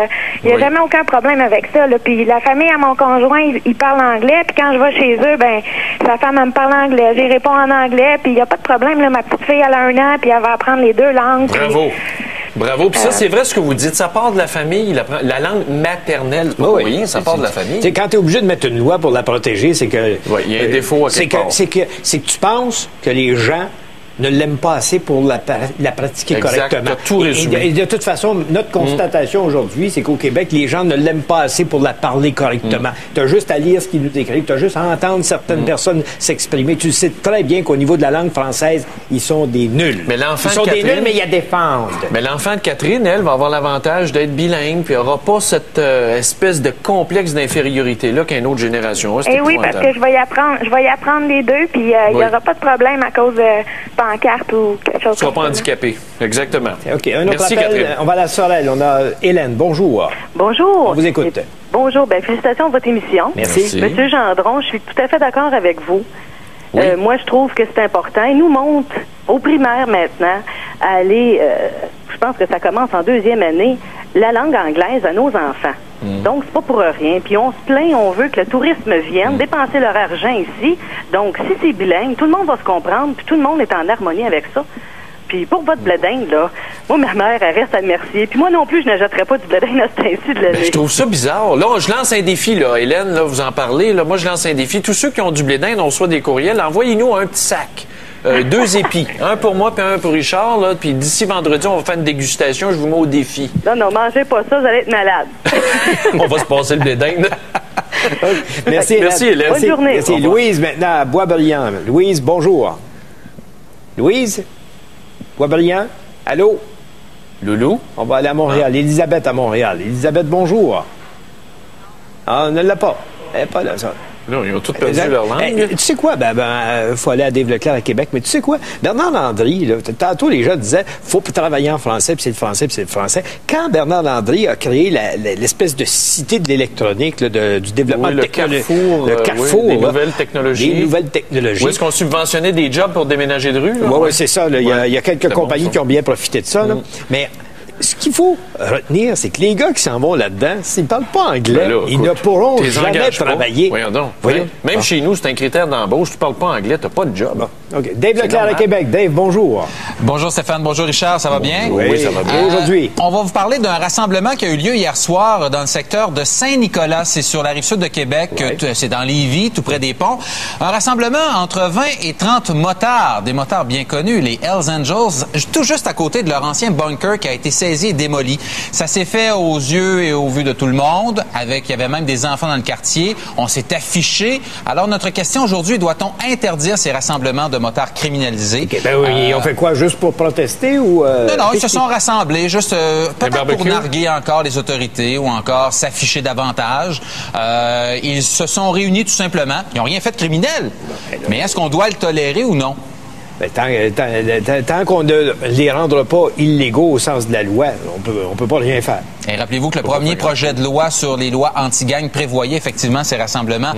il n'y a jamais aucun problème avec ça. Là. Puis la famille à mon conjoint, il parle anglais. Puis quand je vais chez eux, ben sa femme, elle me parle anglais. J'y réponds en anglais. Puis il n'y a pas de problème. Là. Ma petite fille, elle a 1 an, puis elle va apprendre les 2 langues. Bravo. Bravo. Puis ça, c'est vrai ce que vous dites. Ça part de la famille. La langue maternelle, c'est pas pour rien. Ça part de la famille. T'sais, quand tu es obligé de mettre une loi pour la protéger, c'est que... Oui, il y a un défaut à quelque part. C'est que tu penses que les gens ne l'aiment pas assez pour la pratiquer correctement. T'as tout résumé. Et de toute façon, notre constatation aujourd'hui, c'est qu'au Québec, les gens ne l'aiment pas assez pour la parler correctement. Tu as juste à lire ce qu'ils nous écrivent, tu as juste à entendre certaines personnes s'exprimer. Tu sais très bien qu'au niveau de la langue française, ils sont des nuls. Mais l'enfant ils sont des nuls, mais ils la défendent. Mais l'enfant de Catherine, elle, va avoir l'avantage d'être bilingue, puis elle n'aura pas cette espèce de complexe d'infériorité-là qu'une autre génération a. Eh oui, parce que je vais y apprendre les deux, puis il n'y aura pas de problème à cause de pancarte ou quelque chose. Tu ne seras pas handicapé. Exactement. OK. Un autre Merci, appel. Catherine. On va à la Sorel. On a Hélène. Bonjour. Bonjour. On vous écoute. Bonjour. Félicitations de votre émission. Merci. Monsieur Gendron, je suis tout à fait d'accord avec vous. Oui. Moi, je trouve que c'est important. Il nous montre au primaire maintenant à aller, je pense que ça commence en 2e année, la langue anglaise à nos enfants. Donc, c'est pas pour rien. Puis on se plaint, on veut que le tourisme vienne dépenser leur argent ici. Donc, si c'est bilingue, tout le monde va se comprendre, puis tout le monde est en harmonie avec ça. Puis pour votre blé d'Inde, là, moi, ma mère, elle reste à Mercier. Puis moi non plus, je n'achèterais pas du blé d'Inde à ce temps-ci de l'année. Je trouve ça bizarre. Là, je lance un défi, là. Hélène, là, vous en parlez. Là, moi, je lance un défi. Tous ceux qui ont du blé d'Inde, on reçoit des courriels. Envoyez-nous un petit sac. 2 épis. Un pour moi puis un pour Richard. Là. Puis d'ici vendredi, on va faire une dégustation. Je vous mets au défi. Non, mangez pas ça, vous allez être malade. On va se passer le blé d'Inde. Merci, Hélène. Bonne journée. Merci. Louise, maintenant, à Boisbriand. Louise, bonjour. Louise? Boisbriand? Allô? Loulou? On va aller à Montréal. Élisabeth à Montréal. Élisabeth, bonjour. Ah, on ne l'a pas. Elle n'est pas là, ça. Non, ils ont tous perdu leur langue. Tu sais quoi? Faut aller à Dave Leclerc à Québec, mais tu sais quoi? Bernard Landry, là, tantôt, les gens disaient faut travailler en français, puis c'est le français, puis c'est le français. Quand Bernard Landry a créé l'espèce de cité de l'électronique, du développement technologique. Le Carrefour. Des nouvelles technologies. Des nouvelles technologies. Où est-ce qu'on subventionnait des jobs pour déménager de rue? Oui, c'est ça. Il y a quelques compagnies qui ont bien profité de ça. Là. Mais ce qu'il faut retenir, c'est que les gars qui s'en vont là-dedans, s'ils ne parlent pas anglais, ils ne pourront jamais travailler. Voyons donc. Même chez nous, c'est un critère d'embauche. Tu ne parles pas anglais, tu n'as pas de job. Bon. OK. Dave Leclerc à Québec. Dave, bonjour. Bonjour Stéphane, bonjour Richard, ça va bien? Oui, ça va bien. Aujourd'hui, on va vous parler d'un rassemblement qui a eu lieu hier soir dans le secteur de Saint-Nicolas. C'est sur la Rive-Sud de Québec. C'est dans Lévis, tout près des ponts. Un rassemblement entre 20 et 30 motards, des motards bien connus, les Hells Angels, tout juste à côté de leur ancien bunker qui a été saisi et démoli. Ça s'est fait aux yeux et au vu de tout le monde. Il y avait même des enfants dans le quartier. On s'est affiché. Alors, notre question aujourd'hui, doit-on interdire ces rassemblements de motards criminalisés? Okay, ben oui, ils ont fait quoi? Juste pour protester ou... Non, ils se sont rassemblés juste peut-être pour narguer encore les autorités ou encore s'afficher davantage. Ils se sont réunis tout simplement. Ils n'ont rien fait de criminel. Mais est-ce qu'on doit le tolérer ou non? Tant qu'on ne les rendra pas illégaux au sens de la loi, on peut pas rien faire. Et rappelez-vous que le premier projet de loi sur les lois anti-gang prévoyait effectivement ces rassemblements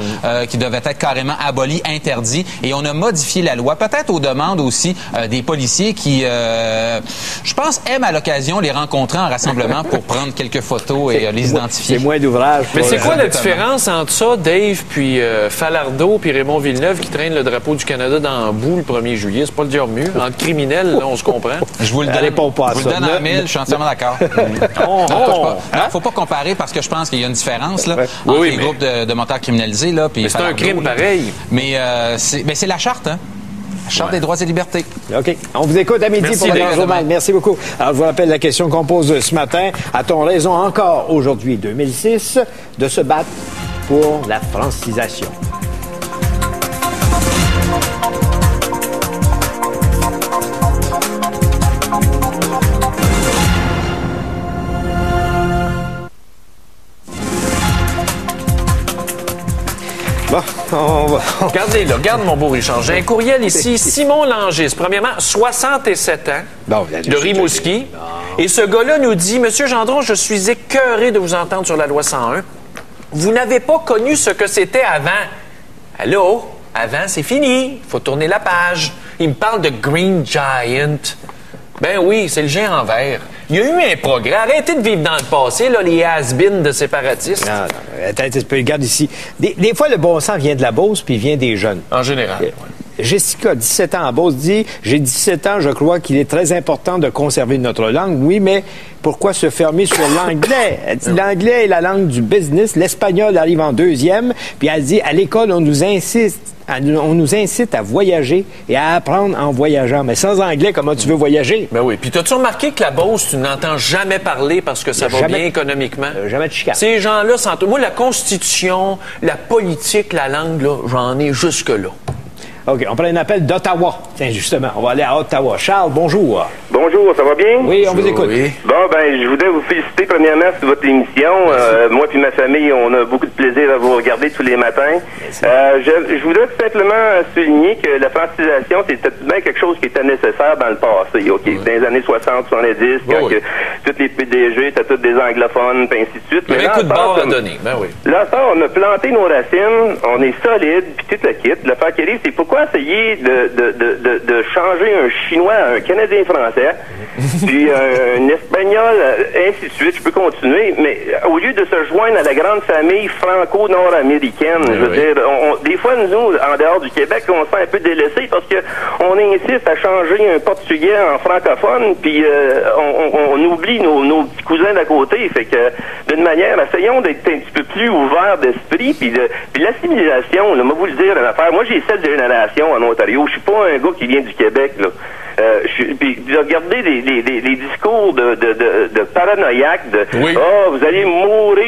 qui devaient être carrément abolis, interdits. Et on a modifié la loi, peut-être aux demandes aussi des policiers qui, je pense, aiment à l'occasion les rencontrer en rassemblement pour prendre quelques photos et les identifier. C'est moins d'ouvrage. Mais c'est quoi la différence entre ça, Dave, puis Falardeau, puis Raymond Villeneuve qui traîne le drapeau du Canada dans la boue le 1er juillet? C'est pas le dire mieux. Entre criminels, là, on se comprend. Je vous le donne. Je vous le donne en 1000, je suis entièrement d'accord. Non, faut pas comparer parce que je pense qu'il y a une différence là, entre les groupes de motards criminalisés. Là, mais c'est un crime pareil. Mais c'est la charte, hein? La charte des droits et libertés. OK. On vous écoute à midi pour le Grand Journal. Merci beaucoup. Alors, je vous rappelle la question qu'on pose ce matin. A-t-on raison encore aujourd'hui, 2006, de se battre pour la francisation? Regardez là, regarde mon beau Richard. J'ai un courriel ici. Simon Langis, premièrement, 67 ans, de Rimouski. Et ce gars-là nous dit, Monsieur Gendron, je suis écœuré de vous entendre sur la loi 101. Vous n'avez pas connu ce que c'était avant. Allô? Avant, c'est fini. Il faut tourner la page. Il me parle de Green Giant. Ben oui, c'est le géant en vert. Il y a eu un progrès. Arrêtez de vivre dans le passé, là, les has-beens de séparatistes. Non, attends, regarde ici. Des fois, le bon sens vient de la Beauce puis vient des jeunes. En général. Jessica, 17 ans, à Beauce, dit « J'ai 17 ans, je crois qu'il est très important de conserver notre langue. » Oui, mais pourquoi se fermer sur l'anglais? Elle dit « L'anglais est la langue du business. L'espagnol arrive en deuxième. » Puis elle dit « À l'école, on nous incite à voyager et à apprendre en voyageant. Mais sans anglais, comment tu veux voyager? » Ben oui. Puis t'as-tu remarqué que la Beauce, tu n'entends jamais parler parce que ça va bien économiquement? Jamais de chicane. Ces gens-là, moi, la Constitution, la politique, la langue, là, j'en ai jusque-là. OK, on prend un appel d'Ottawa. Tiens, justement, on va aller à Ottawa. Charles, bonjour. Bonjour, ça va bien? Oui, on vous écoute. Oui. Bon, ben, je voudrais vous féliciter premièrement sur votre émission. Moi et ma famille, on a beaucoup de plaisir à vous regarder tous les matins. Je voudrais tout simplement souligner que la francisation, c'était bien quelque chose qui était nécessaire dans le passé. OK, dans les années 60, 70, quand que tous les PDG étaient tous des anglophones, puis ainsi de suite. Il y avait un coup de barre à donner, ben oui. Là, ça, on a planté nos racines, on est solide, puis tout le kit. L'affaire qui arrive, c'est pourquoi essayer de changer un Chinois à un Canadien-Français, puis un Espagnol, ainsi de suite, je peux continuer, mais au lieu de se joindre à la grande famille franco-nord-américaine, je veux dire, des fois, nous, en dehors du Québec, on se sent un peu délaissé parce que on insiste à changer un portugais en francophone, puis on oublie nos petits cousins d'à côté, fait que, d'une manière, essayons d'être un petit peu plus ouverts d'esprit, puis l'assimilation, là, moi, vous le dire, une affaire, moi, j'ai 7 générations en Ontario. Je suis pas un gars qui vient du Québec, là. Puis de regarder les discours de paranoïaques, vous allez mourir,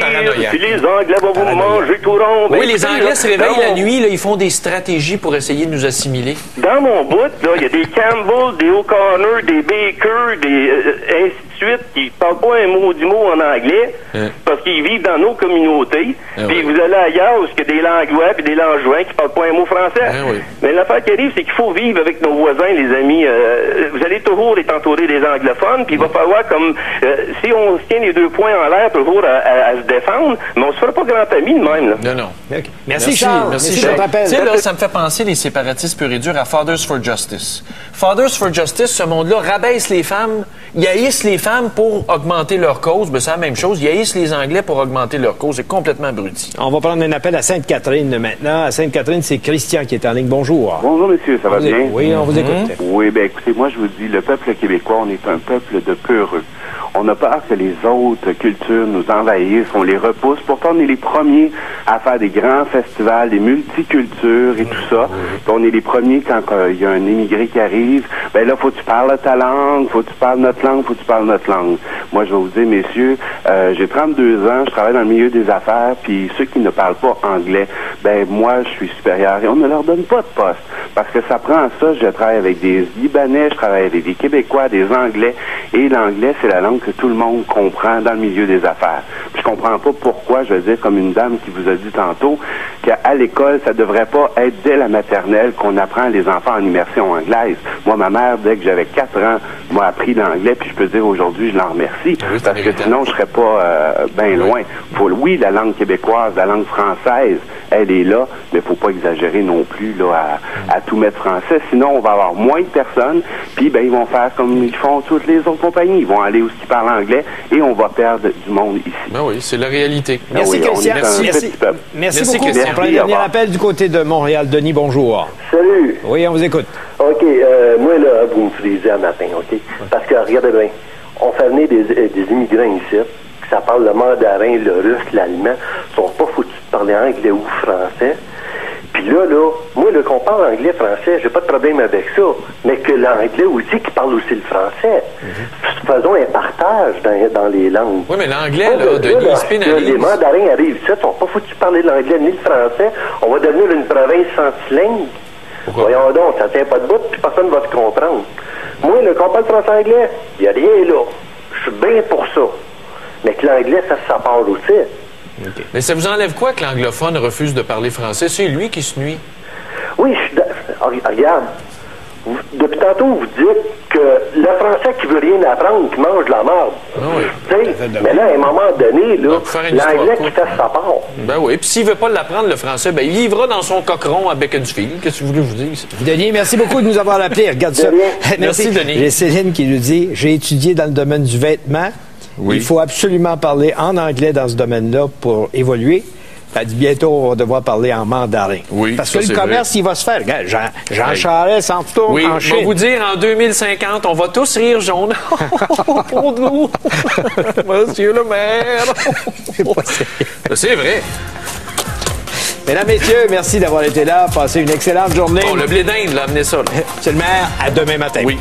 puis les Anglais vont vous manger tout rond. Oui, les Anglais se réveillent la nuit, là, ils font des stratégies pour essayer de nous assimiler. Dans mon bout, là, il y a des Campbell, des O'Connor, des Baker, ainsi de suite, qui parlent pas un mot du mot en anglais, parce qu'ils vivent dans nos communautés. Puis vous allez ailleurs, où il y a des Langlois puis des Langevins qui parlent pas un mot français. Mais l'affaire qui arrive, c'est qu'il faut vivre avec nos voisins, les amis. Vous allez toujours être entouré des anglophones, puis il va falloir comme si on se tient les deux poings en l'air toujours à se défendre, mais on se fera pas grand ami de même. Là. Non. Okay. Merci Charles. Merci Charles. Tu sais, là, ça me fait penser, les séparatistes purs et durs, à Fathers for Justice. Fathers for Justice, ce monde-là rabaisse les femmes, ils haïssent les femmes pour augmenter leur cause. Ben, c'est la même chose. Ils haïssent les Anglais pour augmenter leur cause. C'est complètement abruti. On va prendre un appel à Sainte-Catherine maintenant. À Sainte-Catherine, c'est Christian qui est en ligne. Bonjour. Bonjour, monsieur. Ça va bien? Oui, on vous écoute. Oui, bien, écoutez, moi, je vous dis, le peuple québécois, on est un peuple de peureux. On a peur que les autres cultures nous envahissent, on les repousse. Pourtant, on est les premiers à faire des grands festivals, des multicultures et tout ça. Puis on est les premiers quand il y a un immigré qui arrive. Ben là, faut que tu parles ta langue, faut que tu parles notre langue, faut que tu parles notre langue. Moi, je vais vous dire, messieurs, j'ai 32 ans, je travaille dans le milieu des affaires, puis ceux qui ne parlent pas anglais, ben moi, je suis supérieur et on ne leur donne pas de poste. Parce que ça prend ça, je travaille avec des Libanais, je travaille avec des Québécois, des Anglais, et l'anglais, c'est la langue que tout le monde comprend dans le milieu des affaires. Puis je comprends pas pourquoi, je veux dire, comme une dame qui vous a dit tantôt, qu'à l'école, ça devrait pas être dès la maternelle qu'on apprend les enfants en immersion anglaise. Moi, ma mère, dès que j'avais 4 ans, m'a appris l'anglais, puis je peux dire aujourd'hui, je l'en remercie, parce que sinon, je serais pas bien loin. Oui, la langue québécoise, la langue française, elle est là, mais faut pas exagérer non plus là à tout mettre français, sinon on va avoir moins de personnes, puis ben ils vont faire comme ils font toutes les autres compagnies, ils vont aller où ils parlent anglais et on va perdre du monde ici. Ben oui, c'est la réalité. Merci Christian. Merci beaucoup. Christian. On prend un dernier appel du côté de Montréal. Denis, bonjour. Salut. Oui, on vous écoute. OK, moi là, vous me frisez un matin, OK? Parce que regardez bien, on fait venir des immigrants ici, ça parle le mandarin, le russe, l'allemand, ils sont pas foutus de parler anglais ou français. Puis là, moi, qu'on parle anglais, français, j'ai pas de problème avec ça. Mais que l'anglais aussi, qui parle aussi le français. Faisons un partage dans les langues. Oui, mais l'anglais, là, Denis, se pénalise. Les mandarins arrivent ici, ils sont pas foutus de parler de l'anglais ni le français. On va devenir une province sans langue. Voyons donc, ça tient pas de bout, puis personne va se comprendre. Moi, qu'on parle français-anglais, il n'y a rien là. Je suis bien pour ça. Mais que l'anglais, ça parle aussi. Okay. Mais ça vous enlève quoi que l'anglophone refuse de parler français? C'est lui qui se nuit. Oui, regarde. Depuis tantôt, vous dites que le français qui veut rien apprendre, qui mange de la merde. Oui. Mais là, à un moment donné, l'anglais qui fait sa part. Ben oui. Puis s'il veut pas l'apprendre, le français, ben il vivra dans son coqueron à Beaconsfield. Qu'est-ce que vous voulez que je vous dise? Denis, merci beaucoup de nous avoir appelés. Regarde ça. Merci, Denis. J'ai Céline qui nous dit, j'ai étudié dans le domaine du vêtement. Oui. Il faut absolument parler en anglais dans ce domaine-là pour évoluer. Elle dit bientôt, on va devoir parler en mandarin. Oui, parce que le commerce, il va se faire. Regarde, Jean Charest s'en retourne en Chine. Je vais vous dire, en 2050, on va tous rire jaune. Pour nous, monsieur le maire. C'est vrai. Mesdames, messieurs, merci d'avoir été là. Passez une excellente journée. Bon, le blé d'Inde, là, amenez ça. C'est le maire. À demain matin. Oui.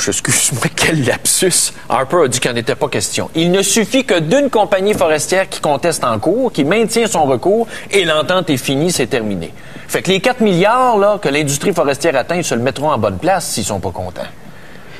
Excuse-moi, quel lapsus. Harper a dit qu'il n'en était pas question. Il ne suffit que d'une compagnie forestière qui conteste en cours, qui maintient son recours, et l'entente est finie, c'est terminé. Fait que les 4 milliards là, que l'industrie forestière atteint, ils se le mettront en bonne place s'ils sont pas contents.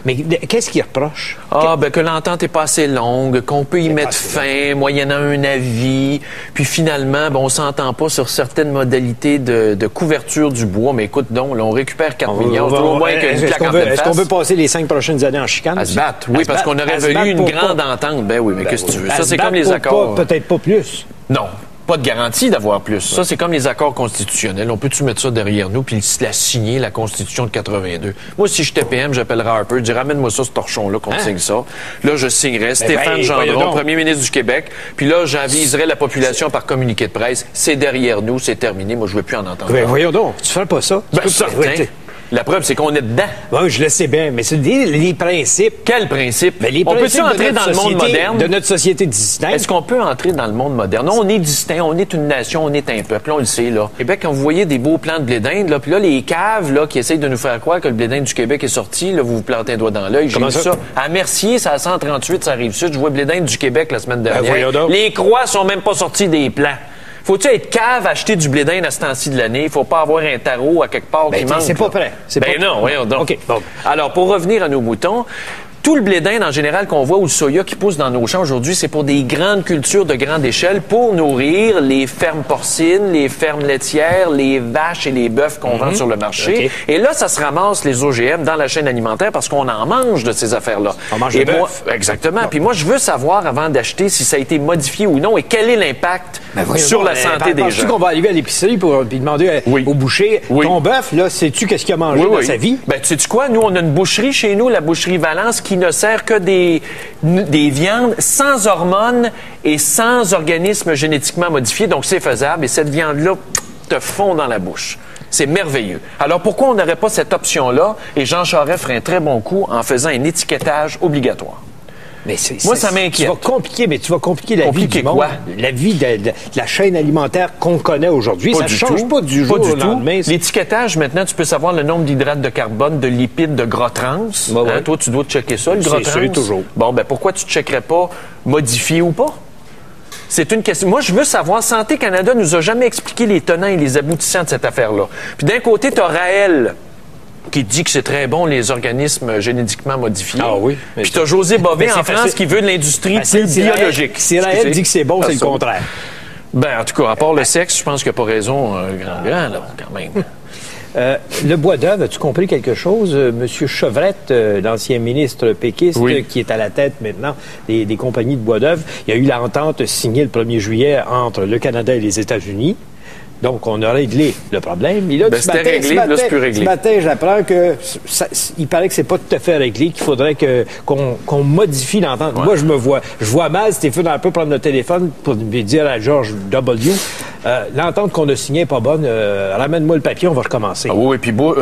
Mais qu'est-ce qu'ils reprochent? Que l'entente n'est pas assez longue, qu'on peut y mettre fin, moyennant un avis, puis finalement, on s'entend pas sur certaines modalités de couverture du bois. Mais écoute donc, là, on récupère 4 milliards. Est-ce qu'on veut passer les 5 prochaines années en chicane? À se battre, oui, parce qu'on aurait voulu une grande entente. Ben oui, mais qu'est-ce que tu veux? Ça, c'est comme les accords. Peut-être pas plus. Non. Pas de garantie d'avoir plus. Ça, c'est comme les accords constitutionnels. On peut-tu mettre ça derrière nous puis la signer, la Constitution de 82? Moi, si j'étais PM, j'appellerais Harper, je dirais, ramène-moi ça, ce torchon-là, qu'on signe ça. Là, je signerais Stéphane Gendron, premier ministre du Québec. Puis là, j'aviserais la population par communiqué de presse. C'est derrière nous, c'est terminé. Moi, je veux plus en entendre. Voyons donc, tu ferais pas ça? Certain. La preuve, c'est qu'on est dedans. Oui, je le sais bien, mais c'est les principes. Quel principe? On peut-tu entrer dans le monde moderne? De notre société distincte. Est-ce qu'on peut entrer dans le monde moderne? Non, on est distinct, on est une nation, on est un peuple, on le sait, là. Québec, quand vous voyez des beaux plants de blé d'Inde, là, puis là, les caves, là, qui essayent de nous faire croire que le blé d'Inde du Québec est sorti, là, vous vous plantez un doigt dans l'œil. J'ai vu ça. À Mercier, c'est à 138, ça arrive sud. Je vois le blé d'Inde du Québec la semaine dernière. Les croix sont même pas sorties des plants. Faut-tu être cave, acheter du blé d'Inde à ce temps-ci de l'année? Faut pas avoir un tarot à quelque part qui manque. C'est pas prêt. Non, voyons donc. OK, bon. Alors, pour revenir à nos moutons, tout le blé d'Inde, en général, qu'on voit, ou le soya qui pousse dans nos champs aujourd'hui, c'est pour des grandes cultures de grande échelle pour nourrir les fermes porcines, les fermes laitières, les vaches et les bœufs qu'on vend sur le marché. Okay. Et là, ça se ramasse, les OGM, dans la chaîne alimentaire parce qu'on en mange de ces affaires-là. On mange de bœuf. Exactement. Puis moi, je veux savoir, avant d'acheter, si ça a été modifié ou non et quel est l'impact sur la santé des gens. Penses-tu qu'on va arriver à l'épicerie pour demander au boucher, ton bœuf, là, sais-tu qu'est-ce qu'il a mangé dans sa vie? Ben, tu sais quoi? Nous, on a une boucherie chez nous, la boucherie Valence, qui ne sert que des viandes sans hormones et sans organismes génétiquement modifiés. Donc, c'est faisable. Et cette viande-là te fond dans la bouche. C'est merveilleux. Alors, pourquoi on n'aurait pas cette option-là? Et Jean Charest ferait un très bon coup en faisant un étiquetage obligatoire. Mais moi, ça m'inquiète. Tu vas compliquer la vie du monde. La vie de la chaîne alimentaire qu'on connaît aujourd'hui. Ça ne change pas du jour au lendemain. L'étiquetage, maintenant, tu peux savoir le nombre d'hydrates de carbone, de lipides, de gras trans. Toi, tu dois checker ça, le gras trans. C'est toujours. Bon, ben pourquoi tu ne checkerais pas modifié ou pas? C'est une question. Moi, je veux savoir, Santé Canada nous a jamais expliqué les tenants et les aboutissants de cette affaire-là. Puis d'un côté, tu as Raël qui dit que c'est très bon, les organismes génétiquement modifiés. Ah oui. Puis t'as José Bové en France qui veut de l'industrie biologique. Si Raël dit que c'est bon, c'est le contraire. Ben, en tout cas, à part le sexe, je pense qu'il n'y a pas raison grand, là, quand même. Le bois d'œuvre, as-tu compris quelque chose? Monsieur Chevrette, l'ancien ministre péquiste, qui est à la tête maintenant des compagnies de bois d'œuvre, il y a eu l'entente signée le 1er juillet entre le Canada et les États-Unis. Donc, on a réglé le problème. Et là, ce matin, j'apprends que il paraît que c'est pas tout à fait réglé, qu'il faudrait qu'on modifie l'entente. Moi, je vois mal Stéphane un peu prendre le téléphone pour lui dire à George W. L'entente qu'on a signée n'est pas bonne. Ramène-moi le papier, on va recommencer. Ah oui, puis bouge.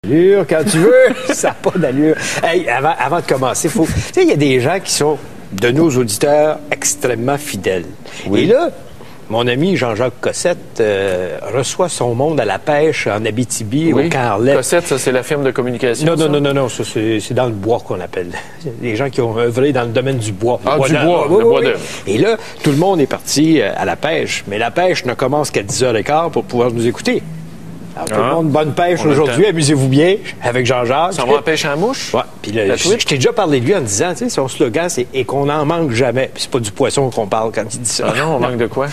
Quand tu veux, ça n'a pas d'allure. Hey, avant de commencer, tu sais, il y a des gens qui sont de nos auditeurs extrêmement fidèles. Et là, mon ami Jean-Jacques Cossette reçoit son monde à la pêche en Abitibi, au Carlet. Cossette, ça, c'est la firme de communication? Non, ça, c'est dans le bois qu'on appelle. Les gens qui ont œuvré dans le domaine du bois. Le bois d'œuvre. Et là, tout le monde est parti à la pêche. Mais la pêche ne commence qu'à 10h15 pour pouvoir nous écouter. Alors, tout le monde, bonne pêche aujourd'hui. Amusez-vous bien avec Jean-Jacques. Ça va en pêche à la mouche? Ouais. Puis là, je t'ai déjà parlé de lui en disant, tu sais, son slogan, c'est « Et qu'on n'en manque jamais ». Puis c'est pas du poisson qu'on parle quand il dit ça. Ah non, on manque de quoi?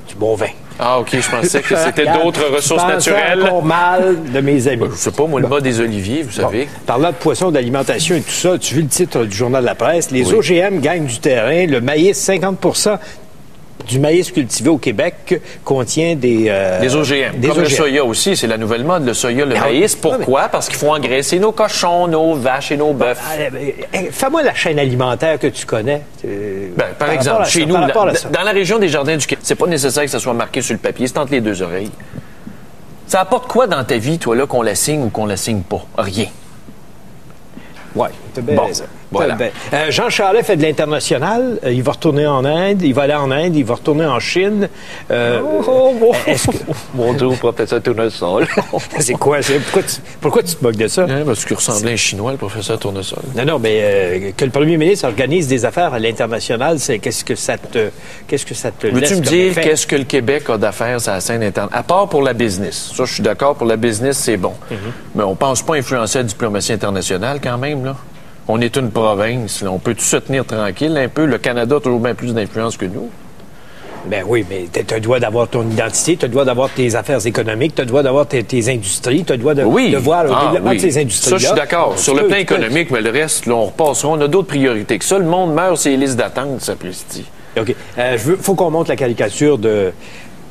Du bon vin. Ah, OK, je pensais que c'était d'autres ressources naturelles. Je mal de mes amis. Je sais pas, moi, le bas des oliviers, vous savez. Parlant de poissons, d'alimentation et tout ça, tu as vu le titre du journal de la presse, les OGM gagnent du terrain, le maïs, 50% du maïs cultivé au Québec contient des OGM. Comme le soya aussi, c'est la nouvelle mode, le soya, le maïs. Pourquoi? Parce qu'il faut engraisser nos cochons, nos vaches et nos bœufs. Fais-moi la chaîne alimentaire que tu connais. Par exemple, chez nous, dans la région des Jardins du Québec, c'est pas nécessaire que ça soit marqué sur le papier, c'est entre les deux oreilles. Ça apporte quoi dans ta vie, toi, là, qu'on la signe ou qu'on la signe pas? Rien. Oui, t'as bien raison. Voilà. Jean Charest fait de l'international. Il va retourner en Inde. Il va aller en Inde. Il va retourner en Chine. Mon Dieu, professeur Tournesol. C'est quoi? Pourquoi tu te moques de ça? Parce qu'il ressemblait à un Chinois, le professeur Tournesol. Non, mais que le premier ministre organise des affaires à l'international, c'est qu'est-ce que ça te laisse? Veux-tu me dire qu'est-ce que le Québec a d'affaires sur la scène internationale? À part pour la business. Ça, je suis d'accord, pour la business, c'est bon. Mais on pense pas influencer la diplomatie internationale quand même, là. On est une province. Là. On peut tout se tenir tranquille un peu. Le Canada a toujours bien plus d'influence que nous. Ben oui, mais tu dois d'avoir ton identité, tu dois d'avoir tes affaires économiques, tu dois d'avoir tes industries, tu dois de voir le développement de ces industries-là. Ça, je suis d'accord. Sur le plan économique, mais le reste, là, on repassera. On a d'autres priorités que ça. Le monde meurt, c'est les listes d'attente, ça précise. OK. Faut qu'on monte la caricature de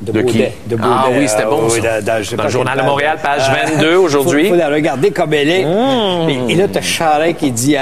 Baudet. De Baudet. Ah oui, c'était bon, ça. Dans le Journal de Montréal, page 22, aujourd'hui. Faut la regarder comme elle est. Et là, tu as Charest qui dit...